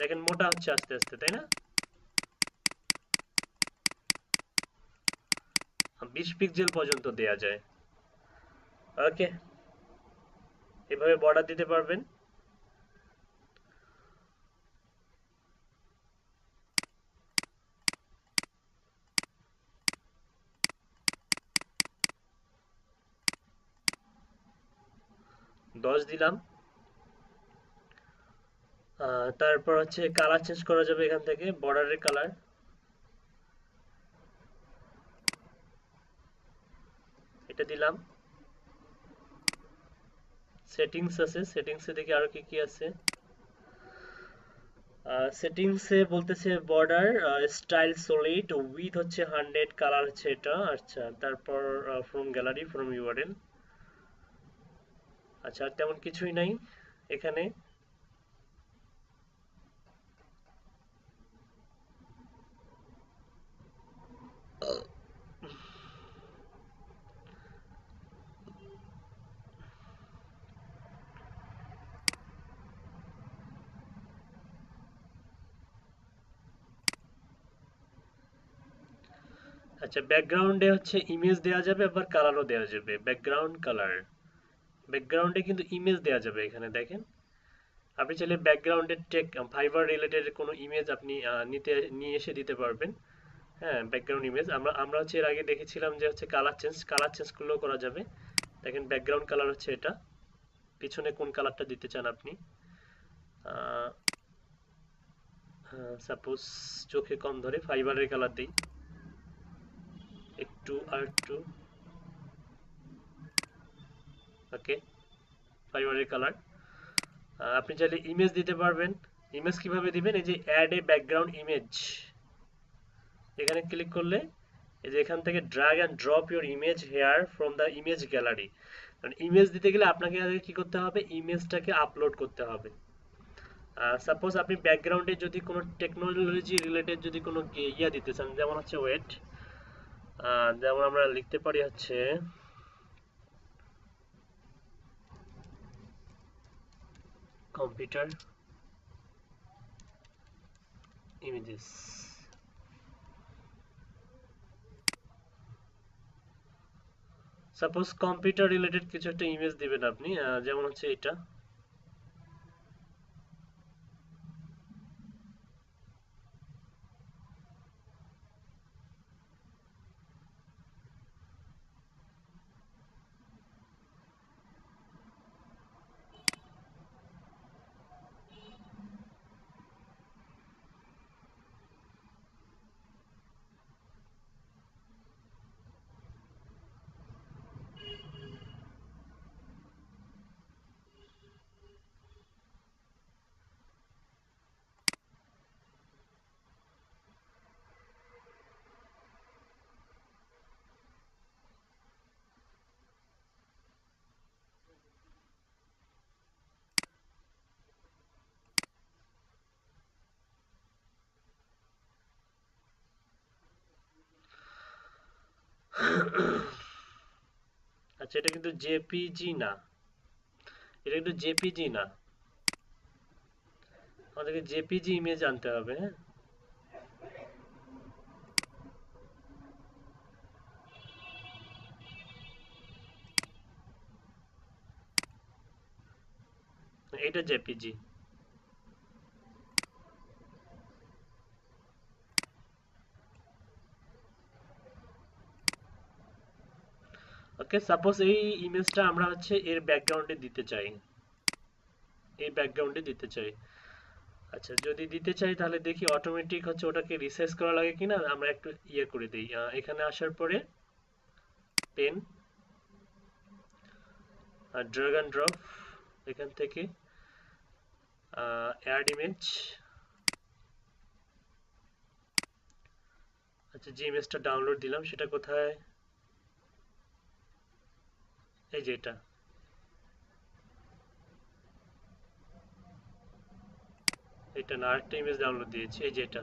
Speaker 1: দেখেন মোটা হচ্ছে আস্তে আস্তে, তাই না? 20 পিক্সেল পর্যন্ত দেয়া যায়। ওকে, এভাবে বর্ডার দিতে পারবেন। দশ দিলাম। তারপর হচ্ছে কালার চেঞ্জ করা যাবে এখান থেকে, বর্ডারের কালার। এটা দিলাম। সেটিংস আছে, সেটিংসে দেখি আরো কি কি আছে। সেটিংসে বলতেছে বর্ডার স্টাইল সলিড, উইথ হচ্ছে 100, কালার হচ্ছে এটা। আচ্ছা, তারপর ফ্রম গ্যালারি, ফ্রম ইউআরএল। আচ্ছা, আর তেমন কিছুই নাই এখানে। আচ্ছা, ব্যাকগ্রাউন্ডে হচ্ছে ইমেজ দেওয়া যাবে, আবার কালারও দেওয়া যাবে। ব্যাকগ্রাউন্ড কালার, ব্যাকগ্রাউন্ডে কিন্তু ইমেজ দেওয়া যাবে এখানে দেখেন। আপনি চাইলে ব্যাকগ্রাউন্ডের টেক ফাইবার রিলেটেড কোনো ইমেজ আপনি নিয়ে এসে দিতে পারবেন। হ্যাঁ, ব্যাকগ্রাউন্ড ইমেজ আমরা হচ্ছে এর আগে দেখেছিলাম যে হচ্ছে কালার চেঞ্জ করলেও করা যাবে। দেখেন ব্যাকগ্রাউন্ড কালার হচ্ছে এটা। পিছনে কোন কালারটা দিতে চান আপনি? সাপোজ চোখে কম ধরে ফাইবারের কালার দিই, একটু আর একটু। ওকে, ফাইবারের কালার। আপনি চাইলে ইমেজ দিতে পারবেন। ইমেজ কিভাবে দিবেন? এই যে অ্যাড এ ব্যাকগ্রাউন্ড ইমেজ, এখানে ক্লিক করলে এই যে এখান থেকে drag and drop your image here from the image gallery. কারণ ইমেজ দিতে গেলে আপনাকে আগে কি করতে হবে? ইমেজটাকে আপলোড করতে হবে। সাপোজ আপনি ব্যাকগ্রাউন্ডে যদি কোনো টেকনোলজি রিলেটেড যদি কোনো ইয়া দিতে চান, যেমন হচ্ছে ওয়েট, যেমন আমরা লিখতে পারি হচ্ছে computer images. Suppose computer related কিছু একটা ইমেজ দিবেন আপনি, যেমন হচ্ছে এটা। আচ্ছা, এটা কিন্তু জেপিজি না, এটা কিন্তু জেপিজি না, আমাদেরকে জেপিজি ইমেজ আনতে হবে। হ্যাঁ, এটা জেপিজি। ওকে, সাপোজ এই ইমেজটা আমরা হচ্ছে এর ব্যাকগ্রাউন্ডে দিতে চাই, এই ব্যাকগ্রাউন্ডে দিতে চাই। আচ্ছা, যদি দিতে চাই তাহলে দেখি অটোমেটিক হচ্ছে ওটাকে রিসাইজ করা লাগে কিনা। আমরা একটু ইয়ে করে দিই, এখানে আসার পরে পেন আর ড্র্যাগ এন্ড ড্রপ, এখান থেকে অ্যাড ইমেজ। আচ্ছা, যে ইমেজটা ডাউনলোড দিলাম সেটা কোথায়? এই যে এটা। এটা না, আরেকটা ইমেজ ডাউনলোড দিয়েছি, এই যে এটা।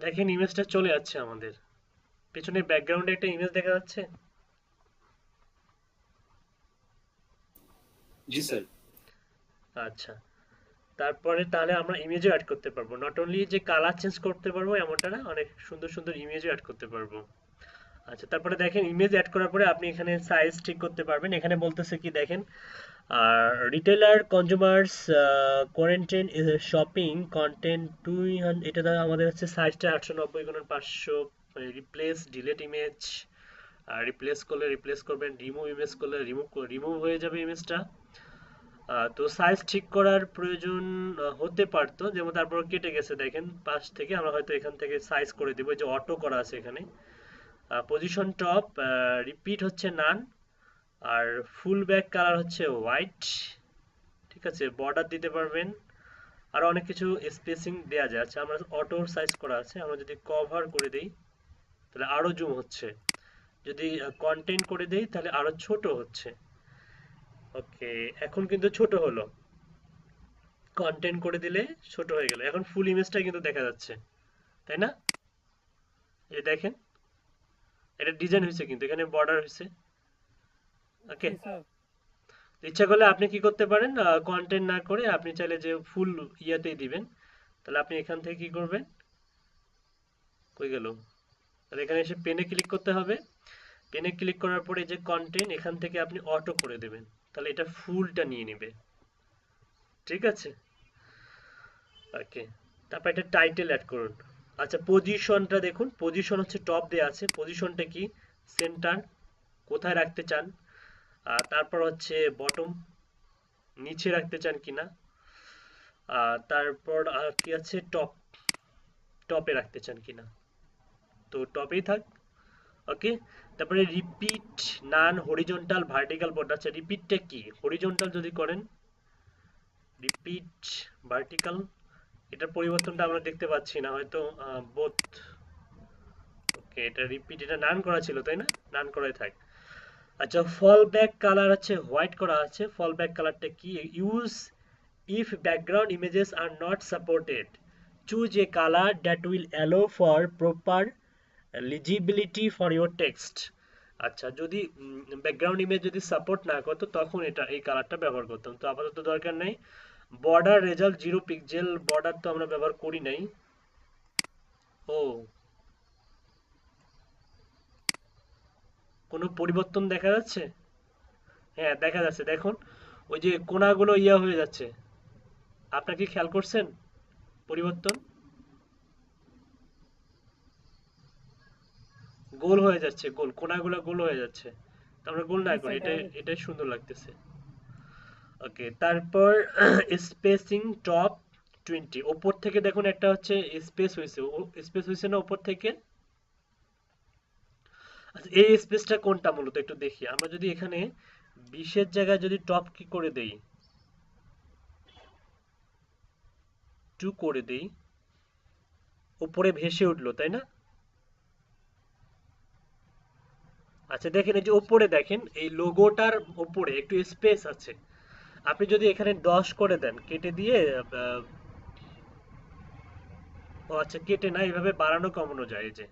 Speaker 1: দেখেন ইমেজটা চলে যাচ্ছে আমাদের পেছনে, ব্যাকগ্রাউন্ডে একটা ইমেজ দেখা যাচ্ছে।
Speaker 5: জি স্যার।
Speaker 1: আচ্ছা, তারপরে তাহলে আমরা ইমেজও অ্যাড করতে পারবো, নট অনলি যে কালার চেঞ্জ করতে পারবো এমনটা না, অনেক সুন্দর সুন্দর ইমেজও অ্যাড করতে পারবো। আচ্ছা, তারপরে দেখেন ইমেজ অ্যাড করার পরে আপনি এখানে সাইজ ঠিক করতে পারবেন। এখানে বলতেছে কি দেখেন, আর retailer consumers quarantine shopping content 200, এটা তো আমাদের হচ্ছে সাইজটা 890x500, replace delete image, replace করলে রিপ্লেস করবেন, রিমুভ ইমেজ করলে রিমুভ হয়ে যাবে ইমেজটা। তো সাইজ ঠিক করার প্রয়োজন হতে পারতো, যেমন তারপর কেটে গেছে দেখেন পাশ থেকে, আমরা হয়তো এখান থেকে সাইজ করে দিব, যে অটো করা আছে এখানে। পজিশন টপ, রিপিট হচ্ছে নান, আর ফুল ব্যাক কালার হচ্ছে হোয়াইট। ঠিক আছে, বর্ডার দিতে পারবেন, আর অনেক কিছু স্পেসিং দেওয়া যায়। আচ্ছা, আমরা অটো সাইজ করা আছে, আমরা যদি কভার করে দেই তাহলে আরো জুম হচ্ছে, যদি কন্টেন্ট করে দেই তাহলে আরো ছোট হচ্ছে। ওকে, এখন কিন্তু ছোট হলো, কন্টেন্ট করে দিলে ছোট হয়ে গেল, এখন ফুল ইমেজটা কিন্তু দেখা যাচ্ছে, তাই না? এই দেখেন এটা ডিজাইন হয়েছে, কিন্তু এখানে বর্ডার হয়েছে। ওকে, ইচ্ছা করলে আপনি কি করতে পারেন, কন্টেন্ট না করে আপনি চাইলে যে ফুল ইয়াতেই দিবেন, তাহলে আপনি এখান থেকে কি করবেন, কই গেল, তাহলে এখানে এসে পেনে ক্লিক করতে হবে। পেনে ক্লিক করার পরে যে কন্টেন্ট এখান থেকে আপনি অটো করে দেবেন, তাহলে এটা ফুলটা নিয়ে নেবে। ঠিক আছে, ওকে, তারপর এটা টাইটেল অ্যাড করুন। আচ্ছা, পজিশনটা দেখুন, পজিশন হচ্ছে টপ দেয়া আছে, পজিশনটা কি, সেন্টার, কোথায় রাখতে চান। তারপর হচ্ছে বটম, নিচে রাখতে চান কিনা। তারপর কি আছে, টপ, টপে রাখতে চান কিনা, তো টপেই থাক। ওকে, তারপরে রিপিট নান হরিজন্টাল ভার্টিক্যাল বর্ডার। আচ্ছা, রিপিটটা কি, হরিজন্টাল যদি করেন, রিপিট ভার্টিক্যাল, এটার পরিবর্তনটা আমরা দেখতে পাচ্ছি না হয়তো, বোথ। ওকে, এটা রিপিট, এটা নান করা ছিল তাই না, নান করাই থাক। আচ্ছা, ফল ব্যাক কালার আছে হোয়াইট করা আছে, ফল ব্যাক কালারটা কি, use if background images are not supported, choose a colour that will allow for proper legibility for your text. আচ্ছা, যদি ব্যাকগ্রাউন্ড ইমেজ যদি সাপোর্ট না করতো তখন এটা এই কালারটা ব্যবহার করতাম, তো আপাতত দরকার নেই। বর্ডার রেজাল্ট 0 পিক্সেল, বর্ডার তো আমরা ব্যবহার করি নাই। ও, কোনো পরিবর্তন দেখা যাচ্ছে? হ্যাঁ, দেখা যাচ্ছে, দেখুন ওই যে কোণাগুলো ইয়া হয়ে যাচ্ছে, আপনার কি খেয়াল করছেন পরিবর্তন? গোল হয়ে যাচ্ছে, গোল, কোণাগুলো গোল হয়ে যাচ্ছে, তো আমরা গোল না করি, এটাই সুন্দর লাগতেছে। ওকে, তারপর স্পেসিং টপ 20, উপর থেকে দেখুন একটা হচ্ছে স্পেস হয়েছে, স্পেস হয়েছে না উপর থেকে। আচ্ছা, এই স্পেসটা কোনটা মূলত একটু দেখি, আমরা যদি এখানে 20-এর জায়গায় যদি টপ কি করে দেই, 2 করে দেই, উপরে ভেসে উঠলো তাই না? আচ্ছা, দেখেন এই যে উপরে দেখেন এই লোগোটার উপরে একটু স্পেস আছে, আপনি যদি এখানে 10 করে দেন, কেটে দিয়ে ও আচ্ছা, কেটে না, এইভাবে বাড়ানো কমানো যায়, এই যে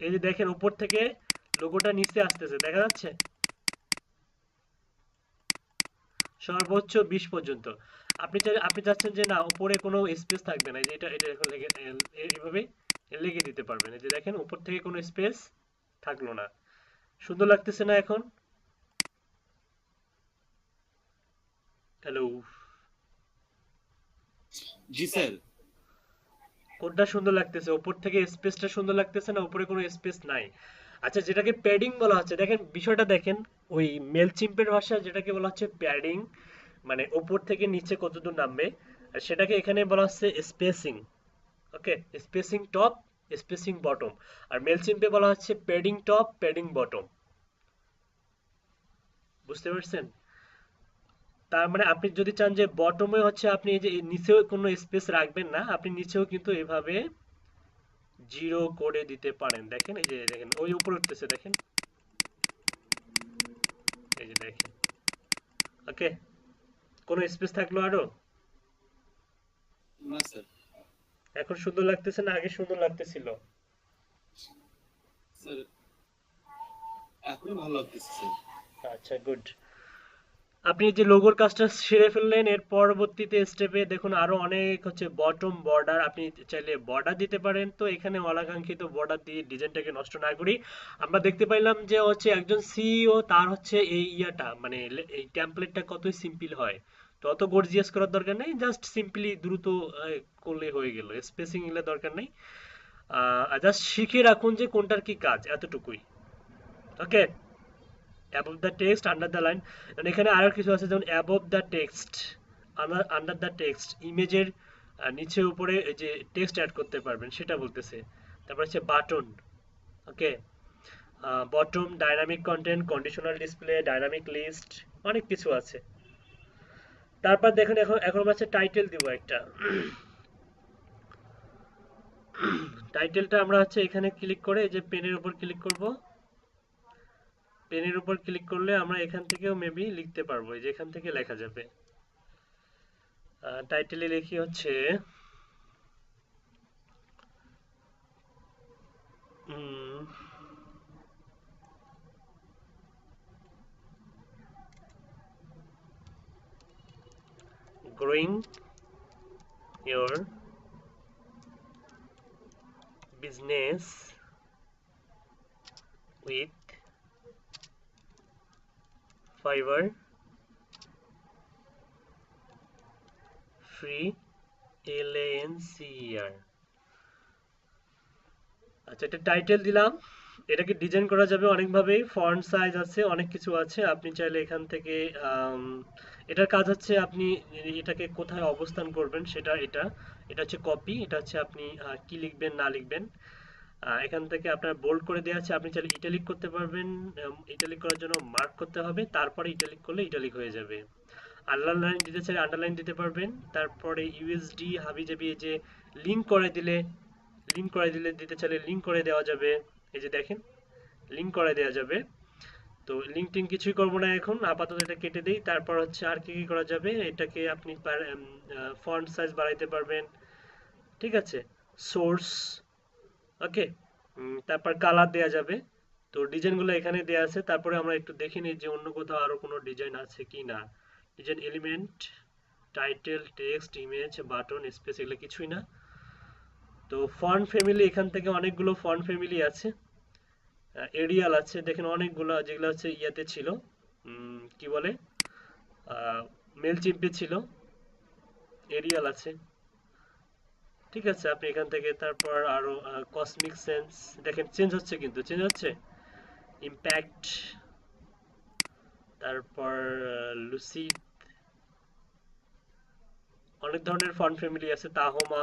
Speaker 1: এই যে দেখেন উপর থেকে লোগোটা নিচে আসতেছে, দেখা যাচ্ছে সর্বোচ্চ 20 পর্যন্ত। আপনি চাচ্ছেন যে না উপরে কোনো স্পেস থাকবে না, এই যে এটা এখন এইভাবে লেগে দিতে পারবেন। এই যে দেখেন উপর থেকে কোনো স্পেস থাকলো না, সুন্দর লাগতেছে না এখন? হ্যালো,
Speaker 5: জি স্যার।
Speaker 1: কোনটা সুন্দর লাগতেছে? উপর থেকে স্পেসটা সুন্দর লাগতেছে না উপরে কোনো স্পেস নাই? আচ্ছা, যেটাকে প্যাডিং বলা হচ্ছে, দেখেন বিষয়টা দেখেন, ওই মেলচিম্পের ভাষায় যেটাকে বলা হচ্ছে প্যাডিং, মানে উপর থেকে নিচে কতদূর নামবে, আর সেটাকে এখানে বলা হচ্ছে স্পেসিং। ওকে, স্পেসিং টপ, স্পেসিং বটম। আর মেলচিম্পে বলা হচ্ছে প্যাডিং টপ, প্যাডিং বটম। বুঝতে পারছেন? তার মানে আপনি যদি চান যে বটমে হচ্ছে আপনি এই যে নিচেও কোনো স্পেস রাখবেন না, আপনি নিচেও কিন্তু এভাবে জিরো করে দিতে পারেন। দেখেন এই যে দেখেন ওই উপরে উঠতেছে, দেখেন এই যে দেখেন। ওকে, কোনো স্পেস থাকলো আরো?
Speaker 5: না স্যার।
Speaker 1: এখন সুন্দর লাগতেছে না আগে সুন্দর লাগতেছিল?
Speaker 5: স্যার এখনই ভালো লাগতেছে স্যার।
Speaker 1: আচ্ছা, গুড। আপনি যে লোগোর কাজটা সেরে ফেললেন, এর পরবর্তীতে স্টেপে দেখুন আরো অনেক হচ্ছে বটম বর্ডার, আপনি চাইলে বর্ডার দিতে পারেন। তো এখানে অনাকাঙ্ক্ষিত বর্ডার দিয়ে ডিজাইনটাকে নষ্ট না করি, আমরা দেখতে পাইলাম যে হচ্ছে একজন সিইও তার হচ্ছে এই ইয়াটা মানে এই টেমপ্লেটটা কতই সিম্পল হয়। তো অত গর্জিয়াস করার দরকার নেই, জাস্ট সিম্পলি দ্রুত করলে হয়ে গেল, স্পেসিং এর দরকার নেই। জাস্ট শিখে রাখুন যে কোনটার কি কাজ, এতটুকুই। ওকে, above the text under the line, and এখানে আরো কিছু আছে যেমন above the text, under the text, ইমেজের নিচে উপরে এই যে টেক্সট অ্যাড করতে পারবেন সেটা বলতেছে। তারপর হচ্ছে button. Okay, bottom, dynamic content, conditional display, dynamic list, অনেক কিছু আছে। তারপর দেখুন এখন আমরা হচ্ছে টাইটেল দিব একটা। টাইটেলটা আমরা হচ্ছে এখানে ক্লিক করে এই যে পেনের উপর ক্লিক করব, পেনের উপর ক্লিক করলে আমরা এখান থেকেও মেবি লিখতে পারবো, এই যে এখান থেকে লেখা যাবে। টাইটেলে লিখি হচ্ছে growing your business with Fiverr free LANCER। আচ্ছা, এটা টাইটেল দিলাম। এটাকে ডিজাইন করা যাবে অনেকভাবেই, ফন্ট সাইজ আছে, অনেক কিছু আছে। আপনি চাইলে এখান থেকে এটার কাজ হচ্ছে আপনি এটাকে কোথায় অবস্থান করবেন সেটা, এটা এটা হচ্ছে কপি, এটা হচ্ছে আপনি কি লিখবেন না লিখবেন। এখান থেকে আপনার বোল্ড করে দেওয়া আছে, আপনি চাইলে ইটালিক করতে পারবেন। ইটালিক করার জন্য মার্ক করতে হবে, তারপরে ইটালিক করলে ইটালিক হয়ে যাবে। আন্ডারলাইন দিতে চাইলে আন্ডারলাইন দিতে পারবেন। তারপরে ইউএসডি হাবিজাবি এই যে লিংক করে দিলে, দিতে চাইলে লিংক করে দেওয়া যাবে। এই যে দেখেন লিংক করে দেওয়া যাবে। তো লিংক টিং কিছুই করবো না এখন, আপাতত এটা কেটে দিই। তারপর হচ্ছে আর কি কি করা যাবে, এটাকে আপনি ফন্ট সাইজ বাড়াইতে পারবেন, ঠিক আছে, সোর্স। ওকে, তারপর কালার দেওয়া যাবে। তো ডিজাইনগুলো এখানে দেওয়া আছে। তারপরে আমরা একটু দেখে নিই যে অন্য কোথাও আরো কোনো ডিজাইন আছে কি না। Design element, title, text, image, button, space, এগুলো কিছুই না। তো ফন্ট ফ্যামিলি, এখান থেকে অনেকগুলো ফন্ট ফ্যামিলি আছে। এরিয়াল আছে, দেখেন অনেকগুলো, যেগুলো হচ্ছে ইয়াতে ছিল, কি বলে, মেল চিম্পে ছিল, এরিয়াল আছে। ঠিক আছে, আপনি এখান থেকে তারপর আরো কসমিক সেন্স, দেখেন চেঞ্জ হচ্ছে, কিন্তু চেঞ্জ হচ্ছে, ইম্প্যাক্ট, তারপর লুসিড, অনেক ধরনের ফন্ট ফ্যামিলি আছে, তাহমা।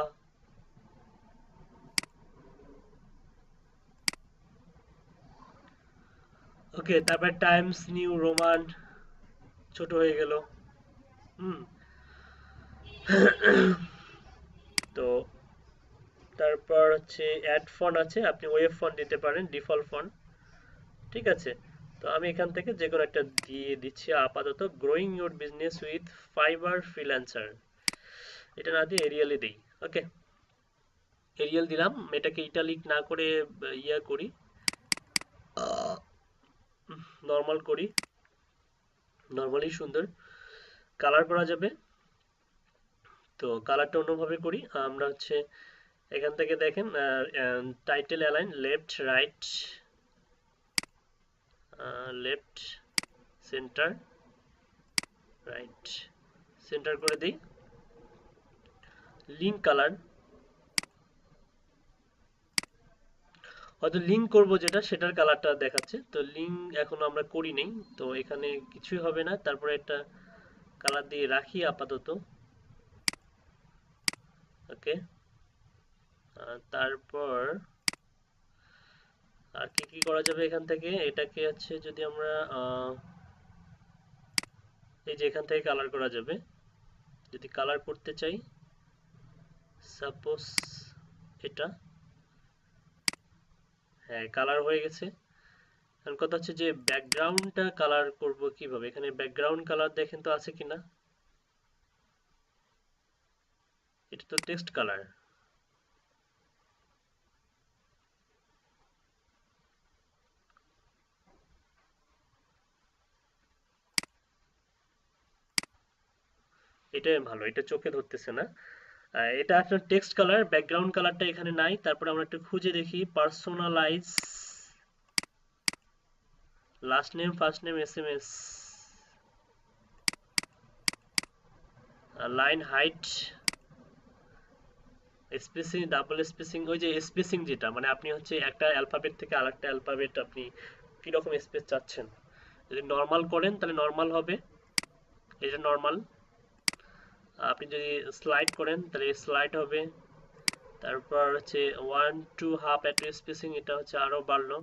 Speaker 1: ওকে, তারপর টাইমস নিউ রোমান, ছোট হয়ে গেল। হুম তো তারপর হচ্ছে অ্যাড ফন্ট আছে, আপনি ওয়েব ফন্ট দিতে পারেন, ডিফল্ট ফন্ট, ঠিক আছে। তো আমি এখান থেকে যে কোনো একটা দিয়ে দিচ্ছি আপাতত, growing your business with Fiverr freelancer, এটা না দিয়ে এরিয়ালে দিই। ওকে, এরিয়াল দিলাম, এটাকে ইটালিক না করে ইয়া করি, নর্মাল করি, নর্মালি সুন্দর কালার করা যাবে। তো কালারটা অন্যভাবে করি আমরা হচ্ছে এখান থেকে দেখেন title align left right left centre right centre করে দিই। লিঙ্ক কালার, হয়তো লিঙ্ক করব যেটা সেটার কালারটা দেখাচ্ছে, তো লিঙ্ক এখন আমরা করি নেই, তো এখানে কিছুই হবে না। তারপরে একটা কালার দিয়ে রাখি আপাতত, ওকে। তারপর আর কি কি করা যাবে এখান থেকে, এটাকে হচ্ছে যদি আমরা এই যে এখান থেকে কালার করা যাবে, যদি কালার করতে চাই সাপোজ এটা, হ্যাঁ কালার হয়ে গেছে। এখন কথা হচ্ছে যে ব্যাকগ্রাউন্ডটা কালার করব কিভাবে, এখানে ব্যাকগ্রাউন্ড কালার দেখেন তো আছে কিনা, এটা তো টেক্সট কালার, এটাই ভালো, এটা চোখে ধরতেছে না। এটা আপনার টেক্সট কালার, ব্যাকগ্রাউন্ড কালারটা এখানে নাই। তারপরে আমরা একটু খুঁজে দেখি personalize last name first name SMS line height spacing double spacing, ওই যে স্পেসিং যেটা মানে আপনি হচ্ছে একটা অ্যালফাবেট থেকে আরেকটা অ্যালফাবেট আপনি কিরকম স্পেস চাচ্ছেন, যদি নর্মাল করেন তাহলে নর্মাল হবে, এটা নর্মাল। আপনি যদি স্লাইড করেন তাহলে স্লাইড হবে। তারপর হচ্ছে 1 2 হাফ এট স্পেসিং, এটা হচ্ছে আরো বাড়লো।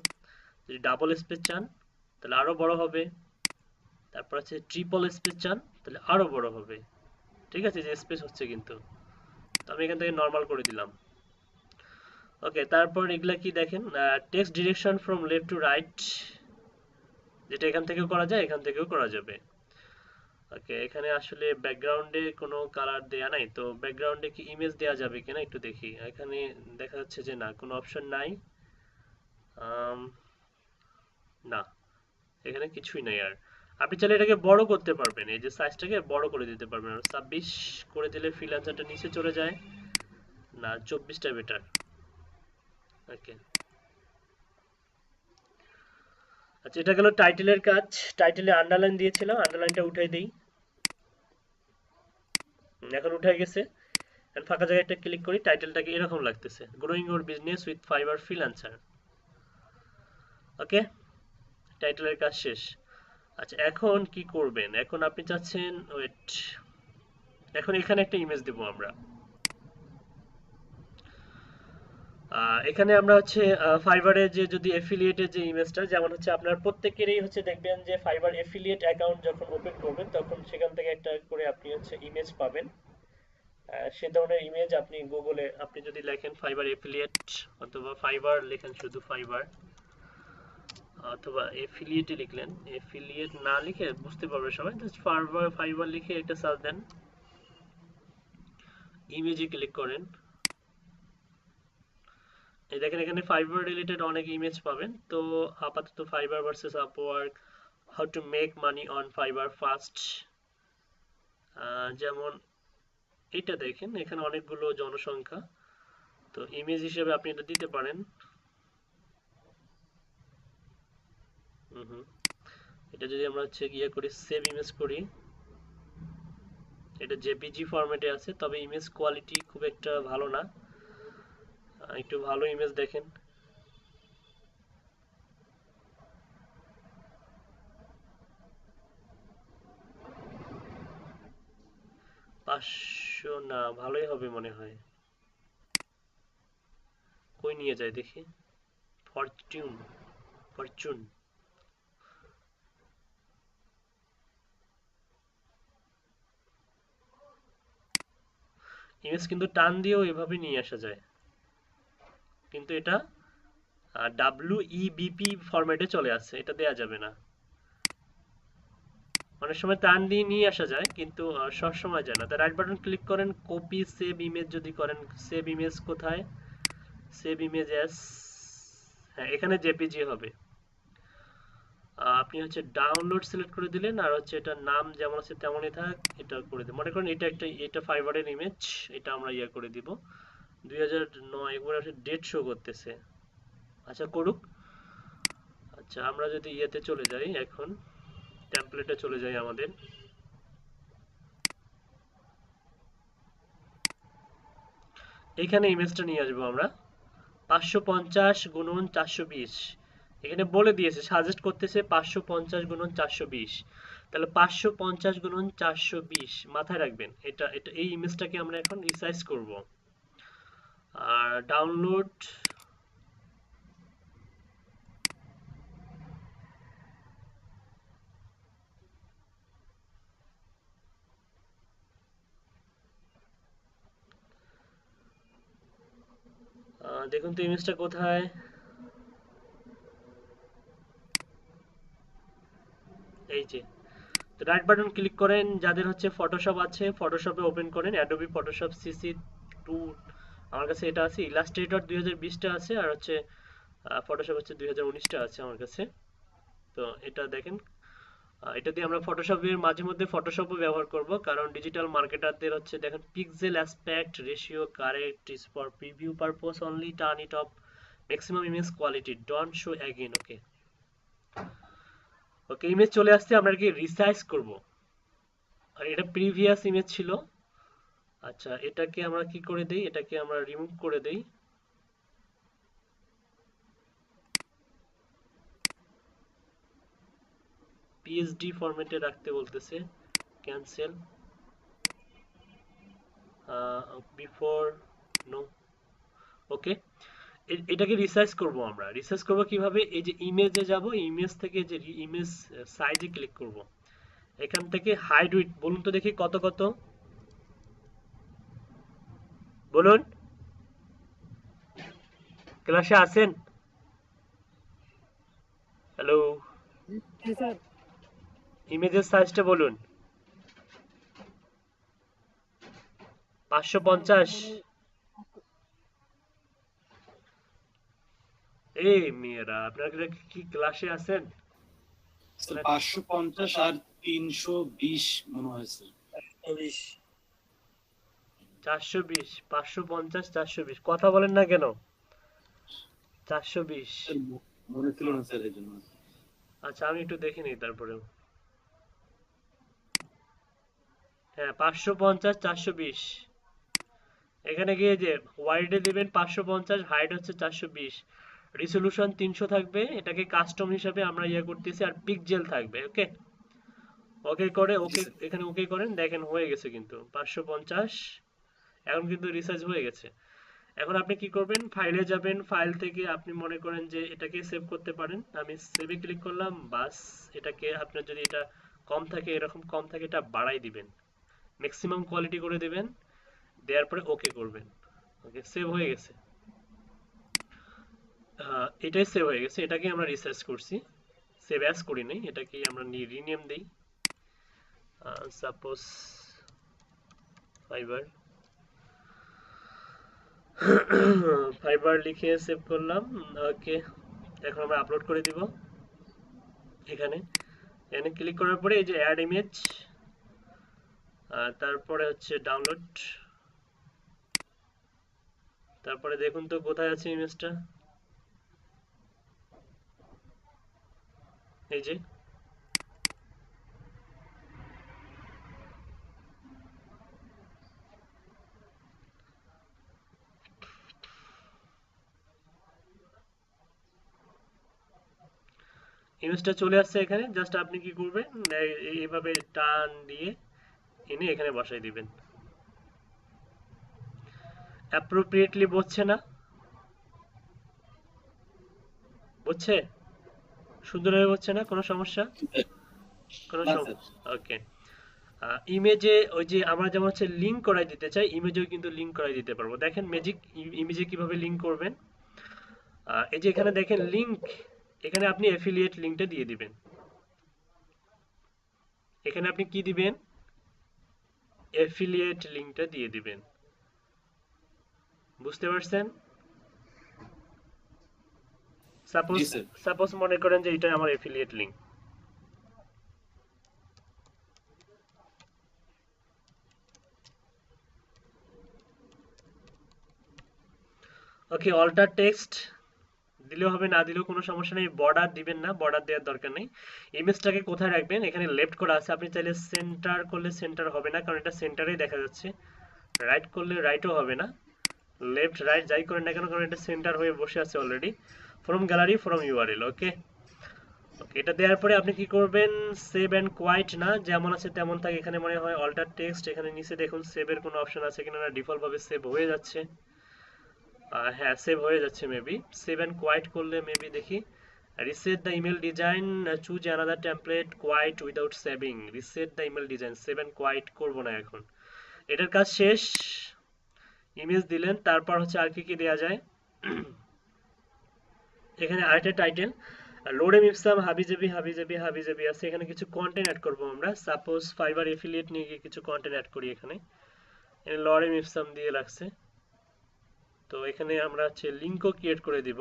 Speaker 1: যদি ডাবল স্পেস চান তাহলে আরো বড় হবে। তারপর হচ্ছে ট্রিপল স্পেস চান তাহলে আরো বড় হবে। ঠিক আছে, যে স্পেস হচ্ছে কিন্তু, তো আমি এখান থেকে নর্মাল করে দিলাম। ওকে, তারপর এগুলা কি দেখেন, text direction from left to right, যেটা এখান থেকেও করা যায় এখান থেকেও করা যাবে। ওকে, এখানে আসলে ব্যাকগ্রাউন্ডে কোনো কালার দেয়া নাই, তো ব্যাকগ্রাউন্ডে কি ইমেজ দেয়া যাবে কিনা একটু দেখি। এখানে দেখা যাচ্ছে যে না, কোনো অপশন নাই, না এখানে কিছুই নাই। আর আপনি চাইলে এটাকে বড় করতে পারবেন, এই যে সাইজটাকে বড় করে দিতে পারবেন। 26 করে দিলে ফ্রিল্যান্সারটা নিচে চলে যায়, না 24টা বেটার। ওকে, আচ্ছা এটা গেল টাইটেলের কাজ। টাইটেলে আন্ডারলাইন দিয়েছিলাম, আন্ডারলাইনটা উঠাই দেই, এখন উঠে গেছে। ফাঁকা জায়গায় একটা ক্লিক করি, টাইটেলটাকে এরকম লাগতেছে, growing your business with Fiverr freelancer. Okay, টাইটেলের কাজ শেষ। আচ্ছা এখন কি করবেন, এখন আপনি চাচ্ছেন ওয়েট, এখন এখানে একটা ইমেজ দেব আমরা। এখানে আমরা হচ্ছে ফাইবারের যে যদি এফিলিয়েটের যে ইমেজটা, যেমন হচ্ছে আপনার প্রত্যেকেরই হচ্ছে দেখবেন যে ফাইবার এফিলিয়েট অ্যাকাউন্ট যখন ওপেন করবেন তখন সেখান থেকে একটা করে আপনি হচ্ছে ইমেজ পাবেন। সে ধরনের ইমেজ আপনি গুগলে আপনি যদি লেখেন ফাইবার এফিলিয়েট অথবা ফাইবার লেখেন শুধু ফাইবার, অথবা এফিলিয়েটে লিখলেন, এফিলিয়েট না লিখে বুঝতে পারবে সবাই, জাস্ট ফাইবার ফাইবার লিখে এটা সার্চ দেন, ইমেজে ক্লিক করেন। এই দেখেন এখানে ফাইবার রিলেটেড অনেক ইমেজ পাবেন। তো আপাতত fibre versus Upwork, how to make money on fibre fast, যেমন এটা দেখেন এখানে অনেকগুলো জনসংখ্যা, তো ইমেজ হিসেবে আপনি এটা দিতে পারেন। এটা যদি আমরা হচ্ছে গিয়ে করি সেভ ইমেজ করি, এটা জেপিজি ফরম্যাটে আছে, তবে ইমেজ কোয়ালিটি খুব একটা ভালো না, একটু ভালো ইমেজ দেখেন। পাঁচশো না, ভালোই হবে মনে হয়, কই নিয়ে যায় দেখি, ফরচুন ফরচুন ইমেজ কিন্তু টান দিয়েও এভাবে নিয়ে আসা যায়, কিন্তু এটা WEBP ফরম্যাটে চলে আসছে, এটা দেয়া যাবে না। অনেক সময় টান দিয়ে নিয়ে আসা যায় কিন্তু সব সময় যায় না। তাই রাইট বাটন ক্লিক করেন, কপি সেভ ইমেজ যদি করেন, সেভ ইমেজ কোথায়, সেভ ইমেজ অ্যাজ, হ্যাঁ এখানে জেপিজি হবে। আপনি হচ্ছে ডাউনলোড সিলেক্ট করে দিলেন, আর হচ্ছে এটার নাম যেমন আছে তেমনই থাক, এটা করে দিন। মনে করেন এটা ফাইবারের ইমেজ, এটা আমরা ইয়ে করে দিব 2009, একবার ডেট শো করতেছে। আচ্ছা করুক। আচ্ছা আমরা যদি ইয়েতে চলে যাই, এখন টেমপ্লেটে চলে যাই আমাদের, এখানে ইমেজটা নিয়ে আসবো আমরা 550 গুণন 420। এখানে বলে দিয়েছে, সাজেস্ট করতেছে 550 গুণন 420। তাহলে 550 গুণন 420 মাথায় রাখবেন। এটা এই ইমেজটাকে আমরা এখন রিসাইজ করব। আর ডাউনলোড, দেখুন তো ইমেজটা কোথায়। এই যে, তো রাইট বাটন ক্লিক করেন, যাদের হচ্ছে ফটোশপ আছে ফটোশপে ওপেন করেন, অ্যাডোবি ফটোশপ সিসি 2, আমার কাছে এটা আছে। ইলাস্ট্রেটর 2020টা আছে, আর হচ্ছে ফটোশপ হচ্ছে 2019টা আছে আমার কাছে। তো এটা দেখেন, এটা দিয়ে আমরা ফটোশপের মাঝে মধ্যে ফটোশপও ব্যবহার করব, কারণ ডিজিটাল মার্কেটারদের হচ্ছে দেখেন pixel aspect ratio correct is for preview purpose only, turn it off maximum image quality, don't show again. Okay okay, image চলে আসছে, আমরা কি রিসাইজ করব। আর এটা প্রিভিয়াস ইমেজ ছিল। আচ্ছা এটাকে আমরা কি করে দেই, এটাকে আমরা রিমুভ করে দেই। পিএসডি ফরম্যাটে রাখতে বলতেছে, ক্যান্সেল, বিফোর, নো। ওকে, এটাকে রিসাইজ করব। আমরা রিসাইজ করব কিভাবে, এই যে ইমেজে যাব, ইমেজ থেকে যে ইমেজ সাইজে ক্লিক করব, এখান থেকে হাইড উইডথ বলুন তো দেখি কত কত, বলুন, ক্লাসে আছেন? হ্যালো, ইমেজের সাইজটা বলুন। 550। এই মেয়েরা, আপনারা কি ক্লাসে আছেন?
Speaker 5: স্যার 550 আর 320 মনে হয় স্যার।
Speaker 1: 420, 550, 420, কথা বলেন না কেন? 420।
Speaker 5: স্যার মনে ছিল না স্যার, এই জন্য।
Speaker 1: আচ্ছা আমি একটু দেখে নিই তারপরেও। হ্যাঁ 550, 420। এখানে গিয়ে যে ওয়াইডে দিবেন 550, হাইট হচ্ছে 420, রিজলিউশন 300 থাকবে। এটাকে কাস্টম হিসাবে আমরা ইয়ে করতেছি, আর পিক্সেল থাকবে। ওকে ওকে করে, ওকে এখানে ওকে করেন, দেখেন হয়ে গেছে কিন্তু 550, এখন কিন্তু রিসাইজ হয়ে গেছে। এখন আপনি কি করবেন, ফাইলে যাবেন, ফাইল থেকে আপনি মনে করেন যে এটাকে সেভ করতে পারেন। আমি সেভে ক্লিক করলাম, বাস। এটাকে আপনার যদি এটা কম থাকে, এরকম কম থাকে, এটা বাড়াই দিবেন, ম্যাক্সিমাম কোয়ালিটি করে দিবেন, দেওয়ার পরে ওকে করবেন। ওকে, সেভ হয়ে গেছে। এটাই সেভ হয়ে গেছে, এটাকে আমরা রিসার্চ করছি, সেভ অ্যাজ করি নাই, এটাকে আমরা রিনেম দেই, সাপোজ ফাইবার ফাইবার লিখে সেভ করলাম। ওকে, এখন আমরা আপলোড করে দিব। এখানে এখানে ক্লিক করার পরে এই যে অ্যাড ইমেজ, তারপরে হচ্ছে ডাউনলোড, তারপরে দেখুন তো কোথায় আছে ইমেজটা, এই যে ইমেজটা চলে আসছে এখানে। জাস্ট আপনি কি করবেন, এইভাবে টান দিয়ে এনে এখানে বসাই দিবেন। অ্যাপ্রোপ্রিয়েটলি বসছে না? বুঝছে? সুন্দরভাবে হচ্ছে না? কোনো সমস্যা? কোনো
Speaker 5: না
Speaker 1: সমস্যা?
Speaker 5: স্যার।
Speaker 1: ওকে। ইমেজে ওই যে আমরা যেমন হচ্ছে লিঙ্ক করাই দিতে চাই, ইমেজেও কিন্তু লিঙ্ক করাই দিতে পারবো। দেখেন ম্যাজিক, ইমেজে কিভাবে লিঙ্ক করবেন। এই যে এখানে দেখেন লিঙ্ক, এখানে আপনি অ্যাফিলিয়েট লিঙ্কটা দিয়ে দিবেন। এখানে আপনি কি দিবেন, অ্যাফিলিয়েট লিঙ্কটা দিয়ে দিবেন। বুঝতে পারছেন? সাপোজ
Speaker 5: জি স্যার।
Speaker 1: সাপোজ মনে করেন যে এটা আমার অ্যাফিলিয়েট লিঙ্ক, ওকে, অল্টার টেক্সট দিলেও হবে, না দিলেও কোনো সমস্যা নেই, বর্ডার দিবেন না, বর্ডার দেওয়ার দরকার নেই। ইমেজটাকে কোথায় রাখবেন, এখানে লেফট করা আছে, আপনি চাইলে সেন্টার করলে সেন্টার হবে না, কারণ এটা সেন্টারেই দেখা যাচ্ছে। রাইট করলে রাইটও হবে না, লেফট রাইট যাই করেন না কেন, কারণ এটা সেন্টার হয়ে বসে আছে already. From gallery, from URL. Okay, এটা দেওয়ার পরে আপনি কি করবেন, সেভ এন্ড কোয়াইট না, যেমন আছে তেমন থাকে। এখানে মনে হয় অল্টার টেক্সট, এখানে নিচে দেখুন সেভের কোনো অপশন আছে কিনা, না ডিফল্ট ভাবে সেভ হয়ে যাচ্ছে। হ্যাঁ, সেভ হয়ে যাচ্ছে মেবি। সেভ এন্ড কোয়াইট করলে মেবি দেখি, reset the email design, choose another template, quit without saving, reset the email design, save and quit করবো না এখন, এটার কাজ শেষ। ইমেজ দিলেন, তারপর হচ্ছে আর কি কি দেওয়া যায়, এখানে আরেকটা টাইটেল, লোডে মিপসাম হাবিজাবি হাবিজাবি হাবিজাবি আছে, এখানে কিছু কন্টেন্ট অ্যাড করবো আমরা। সাপোজ ফাইবার এফিলিয়েট নিয়ে গিয়ে কিছু কন্টেন্ট অ্যাড করি, এখানে লরে মিপসাম দিয়ে লাগছে, তো এখানে আমরা হচ্ছে লিঙ্কও ক্রিয়েট করে দিব।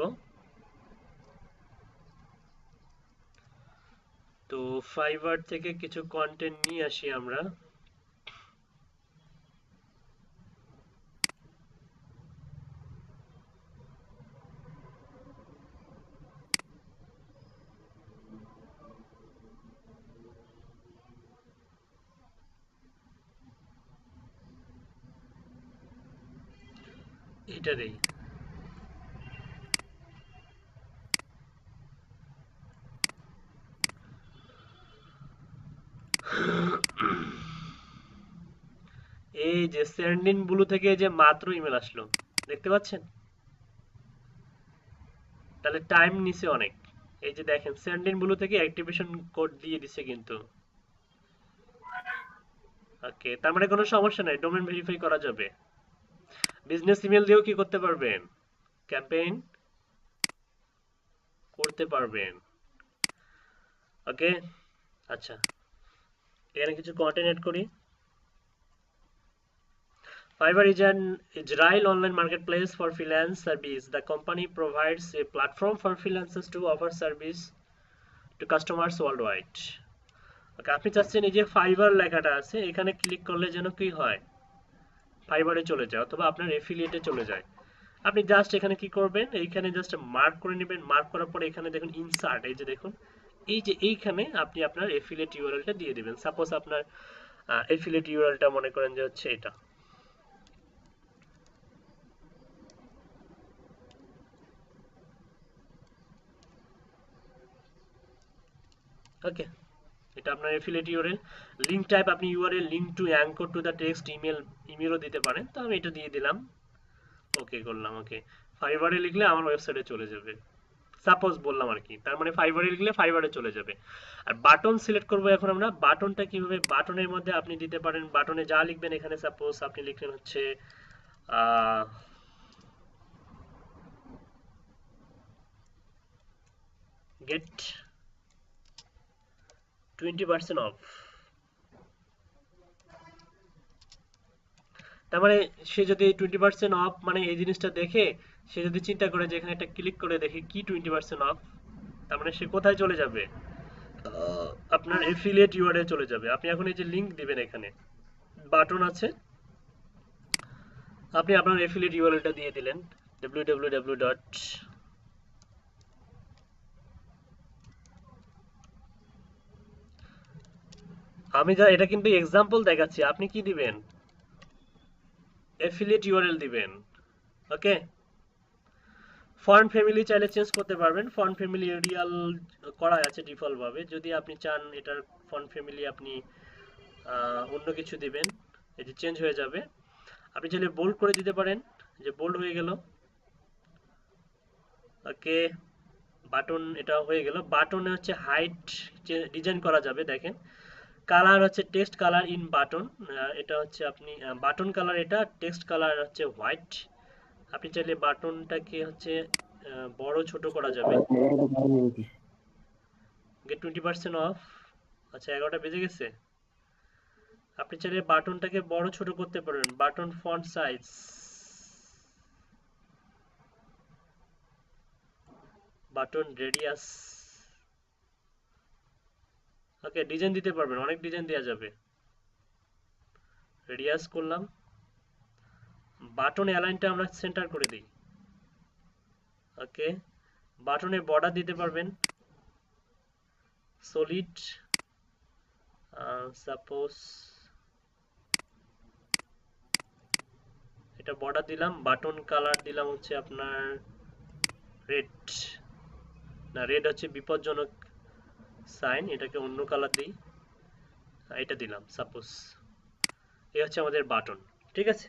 Speaker 1: তো ফাইবার থেকে কিছু কন্টেন্ট নিয়ে আসি আমরা। এটা দেই, এই যে স্যান্ডিন ব্লু থেকে যে মাত্র ইমেল আসলো, দেখতে পাচ্ছেন, তাহলে টাইম নিছে অনেক। এই যে দেখেন স্যান্ডিন ব্লু থেকে অ্যাক্টিভেশন কোড দিয়ে দিছে কিন্তু। ওকে, তার মানে কোনো সমস্যা নাই, ডোমেন ভেরিফাই করা যাবে। বিজনেস ইমেল দিয়েও কি করতে পারবেন, ক্যাম্পেইন করতে পারবেন। ওকে, আচ্ছা, এখানে কিছু কন্টেন্ট অ্যাড করি। Fiverr is an Israel online marketplace for freelance service. The company provides a platform for freelancers to offer service to customers worldwide. ওকে, আপনি চাচ্ছেন এই যে ফাইবার লেখাটা আছে, এখানে ক্লিক করলে যেন কি হয়, ফাইবারে চলে যায় অথবা আপনার এফিলিয়েটে চলে যায়। আপনি জাস্ট এখানে কি করবেন, এইখানে জাস্ট মার্ক করে নেবেন, মার্ক করার পরে এখানে দেখুন ইনসার্ট, এই যে দেখুন, এই যে এইখানে আপনি আপনার এফিলিয়েট ইউআরএলটা দিয়ে দিবেন। সাপোজ আপনার এফিলিয়েট ইউআরএলটা মনে করেন যে হচ্ছে এটা। ওকে, এটা আপনার এফিলিয়েট ইউআরএল। লিংক টাইপ আপনি URL link to anchor to the text, ইমেলও দিতে পারেন, তো আমি এটা দিয়ে দিলাম, ওকে করলাম। ওকে, ফাইবারে লিখলে আমার ওয়েবসাইটে চলে যাবে, সাপোজ বললাম আর কি, তার মানে ফাইবারে লিখলে ফাইবারে চলে যাবে। আর বাটন সিলেক্ট করবো এখন আমরা। বাটনটা কিভাবে, বাটনের মধ্যে আপনি দিতে পারেন, বাটনে যা লিখবেন, এখানে সাপোজ আপনি লিখলেন হচ্ছে গেট 20% অফ। তার মানে সে যদি 20% অফ মানে এই জিনিসটা দেখে সে যদি চিন্তা করে যে এখানে একটা ক্লিক করে দেখে কি 20% অফ, তার মানে সে কোথায় চলে যাবে, আপনার এফিলিয়েট ইউআরএল চলে যাবে। আপনি এখন এই যে লিংক দিবেন, এখানে বাটন আছে, আপনি আপনার এফিলিয়েট ইউআরএলটা দিয়ে দিলেন, www. আমি যা এটা কিন্তু এক্সাম্পল দেখাচ্ছি, আপনি কি দিবেন, এফিলিয়েট ইউআরএল দিবেন। ওকে, ফন্ট ফ্যামিলি চাইলে চেঞ্জ করতে পারবেন, ফন্ট ফ্যামিলি এরিয়াল করা আছে ডিফল্ট ভাবে, যদি আপনি চান এটার ফন্ট ফ্যামিলি আপনি অন্য কিছু দিবেন, এই যে চেঞ্জ হয়ে যাবে। আপনি চাইলে বোল্ড করে দিতে পারেন, যে বোল্ড হয়ে গেল। ওকে, বাটন এটা হয়ে গেল। বাটনে হচ্ছে হাইট ডিজাইন করা যাবে, দেখেন কালার হচ্ছে টেক্সট কালার ইন বাটন, এটা হচ্ছে আপনি বাটন কালার, এটা টেক্সট কালার হচ্ছে হোয়াইট। আপনি চাইলে বাটনটাকে হচ্ছে বড় ছোট করা যাবে। গেট 20% অফ, আচ্ছা 11টা বেজে গেছে। আপনি চাইলে বাটনটাকে বড় ছোট করতে পারেন, button font size, button radius. Okay, design দিতে পারবেন, অনেক ডিজাইন দেওয়া যাবে। রেডিয়াস করলাম, বাটন অ্যালাইনটা আমরা সেন্টার করে দিই, ওকে, বাটনে বর্ডার দিতে পারবেন সলিড, সাপোজ এটা বর্ডার দিলাম, বাটন কালার দিলাম হচ্ছে আপনার রেড, না রেড হচ্ছে বিপজ্জনক সাইন, এটাকে অন্য কালার দিই, এটা দিলাম সাপোজ। এই হচ্ছে আমাদের বাটন, ঠিক আছে।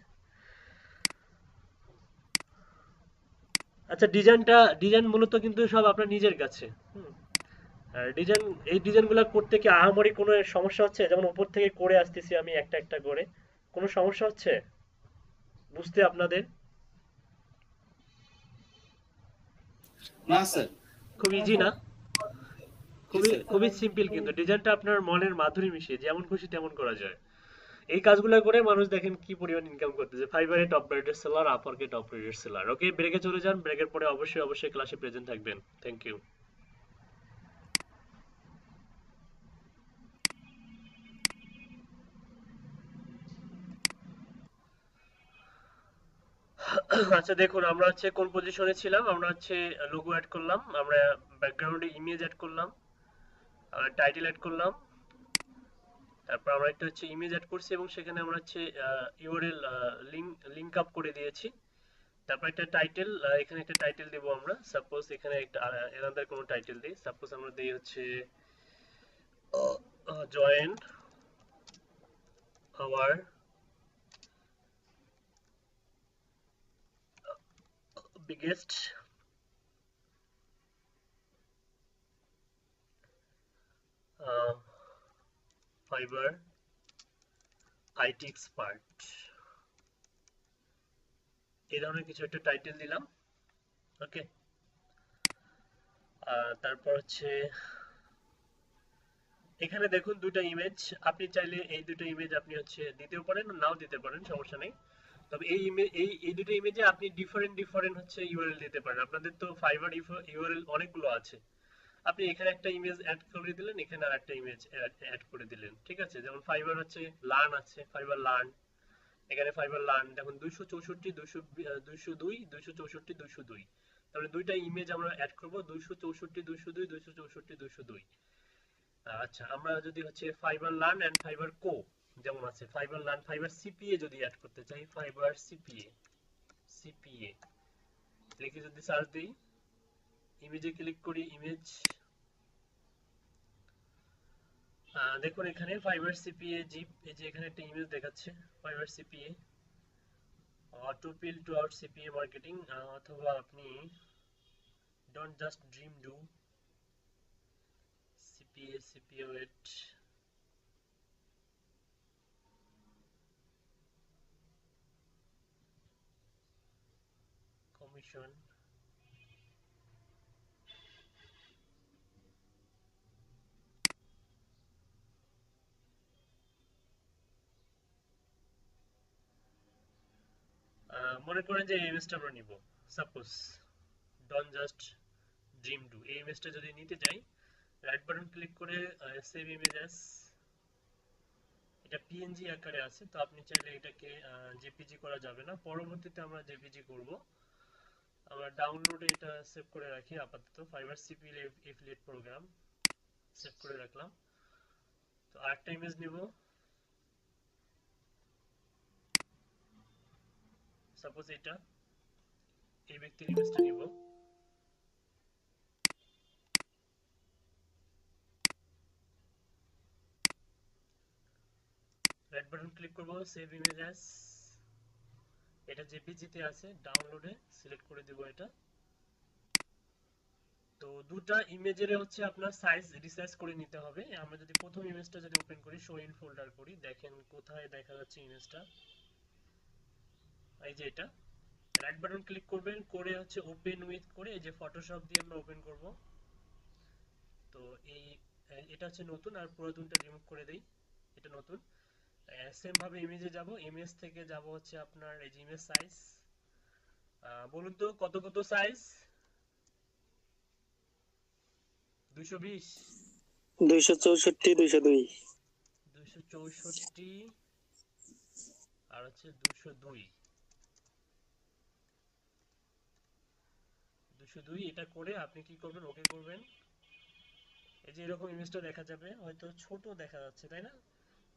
Speaker 1: আচ্ছা, ডিজাইন মূলত কিন্তু সব আপনার নিজের কাছে। আর এই ডিজাইনগুলো করতে কি আহামরি কোনো সমস্যা হচ্ছে? যেমন উপর থেকে করে আসতেছি আমি একটা একটা করে, কোনো সমস্যা হচ্ছে বুঝতে আপনাদের?
Speaker 5: না স্যার।
Speaker 1: খুব ইজি না? খুবই
Speaker 5: স্যার।
Speaker 1: খুবই সিম্পল, কিন্তু ডিজাইনটা আপনার মনের মাধুরী মিশিয়ে যেমন খুশি তেমন করা যায়। এই কাজগুলো করে মানুষ দেখেন কি পরিমাণ ইনকাম করতেছে। ফাইবারে টপ রেটেড সেলার, আপওয়ার্কে টপ রেটেড সেলার। ওকে, ব্রেকে চলে যান, ব্রেকের পরে অবশ্যই ক্লাসে প্রেজেন্ট থাকবেন। Thank you. আচ্ছা দেখুন, আমরা হচ্ছে কোন পজিশনে ছিলাম, আমরা হচ্ছে লোগো অ্যাড করলাম, আমরা ব্যাকগ্রাউন্ডে ইমেজ অ্যাড করলাম, টাইটেল অ্যাড করলাম, তারপর আমরা একটা হচ্ছে ইমেজ অ্যাড করছি এবং সেখানে আমরা হচ্ছে ইউআরএল লিংক আপ করে দিয়েছি। তারপর একটা টাইটেল, এখানে একটা টাইটেল দেব আমরা, সাপোজ এখানে একটা এনাদার কোনো টাইটেল দিই, সাপোজ আমরা দিই হচ্ছে join our biggest fibre IT expert, এই ধরনের কিছু একটা টাইটেল দিলাম। ওকে, তারপর হচ্ছে এখানে দেখুন দুটো ইমেজ, আপনি চাইলে এই দুটো ইমেজ আপনি হচ্ছে দিতেও পারেন, নাও দিতে পারেন, সমস্যা নেই। তবে এই ইমেজ এই দুটো ইমেজে আপনি ডিফারেন্ট হচ্ছে ইউআরএল দিতে পারেন। আপনাদের তো ফাইবার ইউআরএল অনেকগুলো আছে, আপনি এখানে একটা ইমেজ অ্যাড করে দিলেন, এখানে আরেকটা ইমেজ অ্যাড করে দিলেন, ঠিক আছে। যেমন ফাইবার হচ্ছে লার্ন আছে, ফাইবার লার্ন, এখানে ফাইবার লার্ন দেখুন 264 202 264 202, তাহলে দুইটা ইমেজ আমরা অ্যাড করব 264 202 264 202। আচ্ছা, আমরা যদি হচ্ছে ফাইবার লার্ন এন্ড ফাইবার কো যেমন আছে, ফাইবার লার্ন ফাইবার সিপিএ যদি অ্যাড করতে চাই, ফাইবার সিপিএ লিখে যদি সার্চ দিই, ইমেজে ক্লিক করি, ইমেজ দেখুন এখানে ফাইবার সিপিএ জিপ, এই যে এখানে একটা ইমেজ দেখাচ্ছে Fiverr CPA to peel to out CPA marketing, অথবা আপনি don't just dream do CPA wait commission. মনে করেন যে এই ইমেজটা আমরা নিব, suppose don't just dream do, এই ইমেজটা যদি নিতে চাই, রাইট বাটন ক্লিক করে সেভ ইমেজ অ্যাজ, এটা পিএনজি আকারে আছে, তো আপনি চাইলে এটাকে জেপিজি করা যাবে না, পরবর্তীতে আমরা জেপিজি করব। আমরা ডাউনলোডে এটা সেভ করে রাখি আপাতত, Fiverr CP affiliate program save করে রাখলাম। তো আরেকটা ইমেজ নিব, সাপোজ এটা এই ব্যক্তির ইমেজটা নিব, রাইট বাটন ক্লিক করব, সেভ ইমেজ অ্যাজ, এটা জেপিজি তে আছে, ডাউনলোডে সিলেক্ট করে দেব এটা। তো দুটো ইমেজের হচ্ছে আপনার সাইজ রিসাইজ করে নিতে হবে। আমরা যদি প্রথম ইমেজটা যদি ওপেন করি, শো ইন ফোল্ডার করি, দেখেন কোথায় দেখা যাচ্ছে ইমেজটা, এই যে এটা, রাইট বাটন ক্লিক করবেন, করে হচ্ছে ওপেন উইথ করে এই যে ফটোশপ দিয়ে আমরা ওপেন করব। তো এটা হচ্ছে নতুন, আর পুরাতনটা রিমুভ করে দেই, এটা নতুন। সেম ভাবে ইমেজে যাব, ইমেজ থেকে যাব হচ্ছে আপনার এই যে ইমেজ সাইজ, বলুন তো কত সাইজ, 220
Speaker 7: 264 202
Speaker 1: 264 আর হচ্ছে 202 202 এটা করে আপনি কি করবেন, ওকে করবেন। এই যে এরকম ইমেজটা দেখা যাবে, হয়তো ছোট দেখা যাচ্ছে তাই না?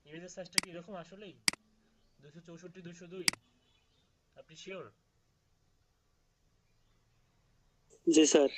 Speaker 1: ইমেজের সাইজটা কি এরকম আসলেই 264 202? আপনি শিওর?
Speaker 7: জি স্যার।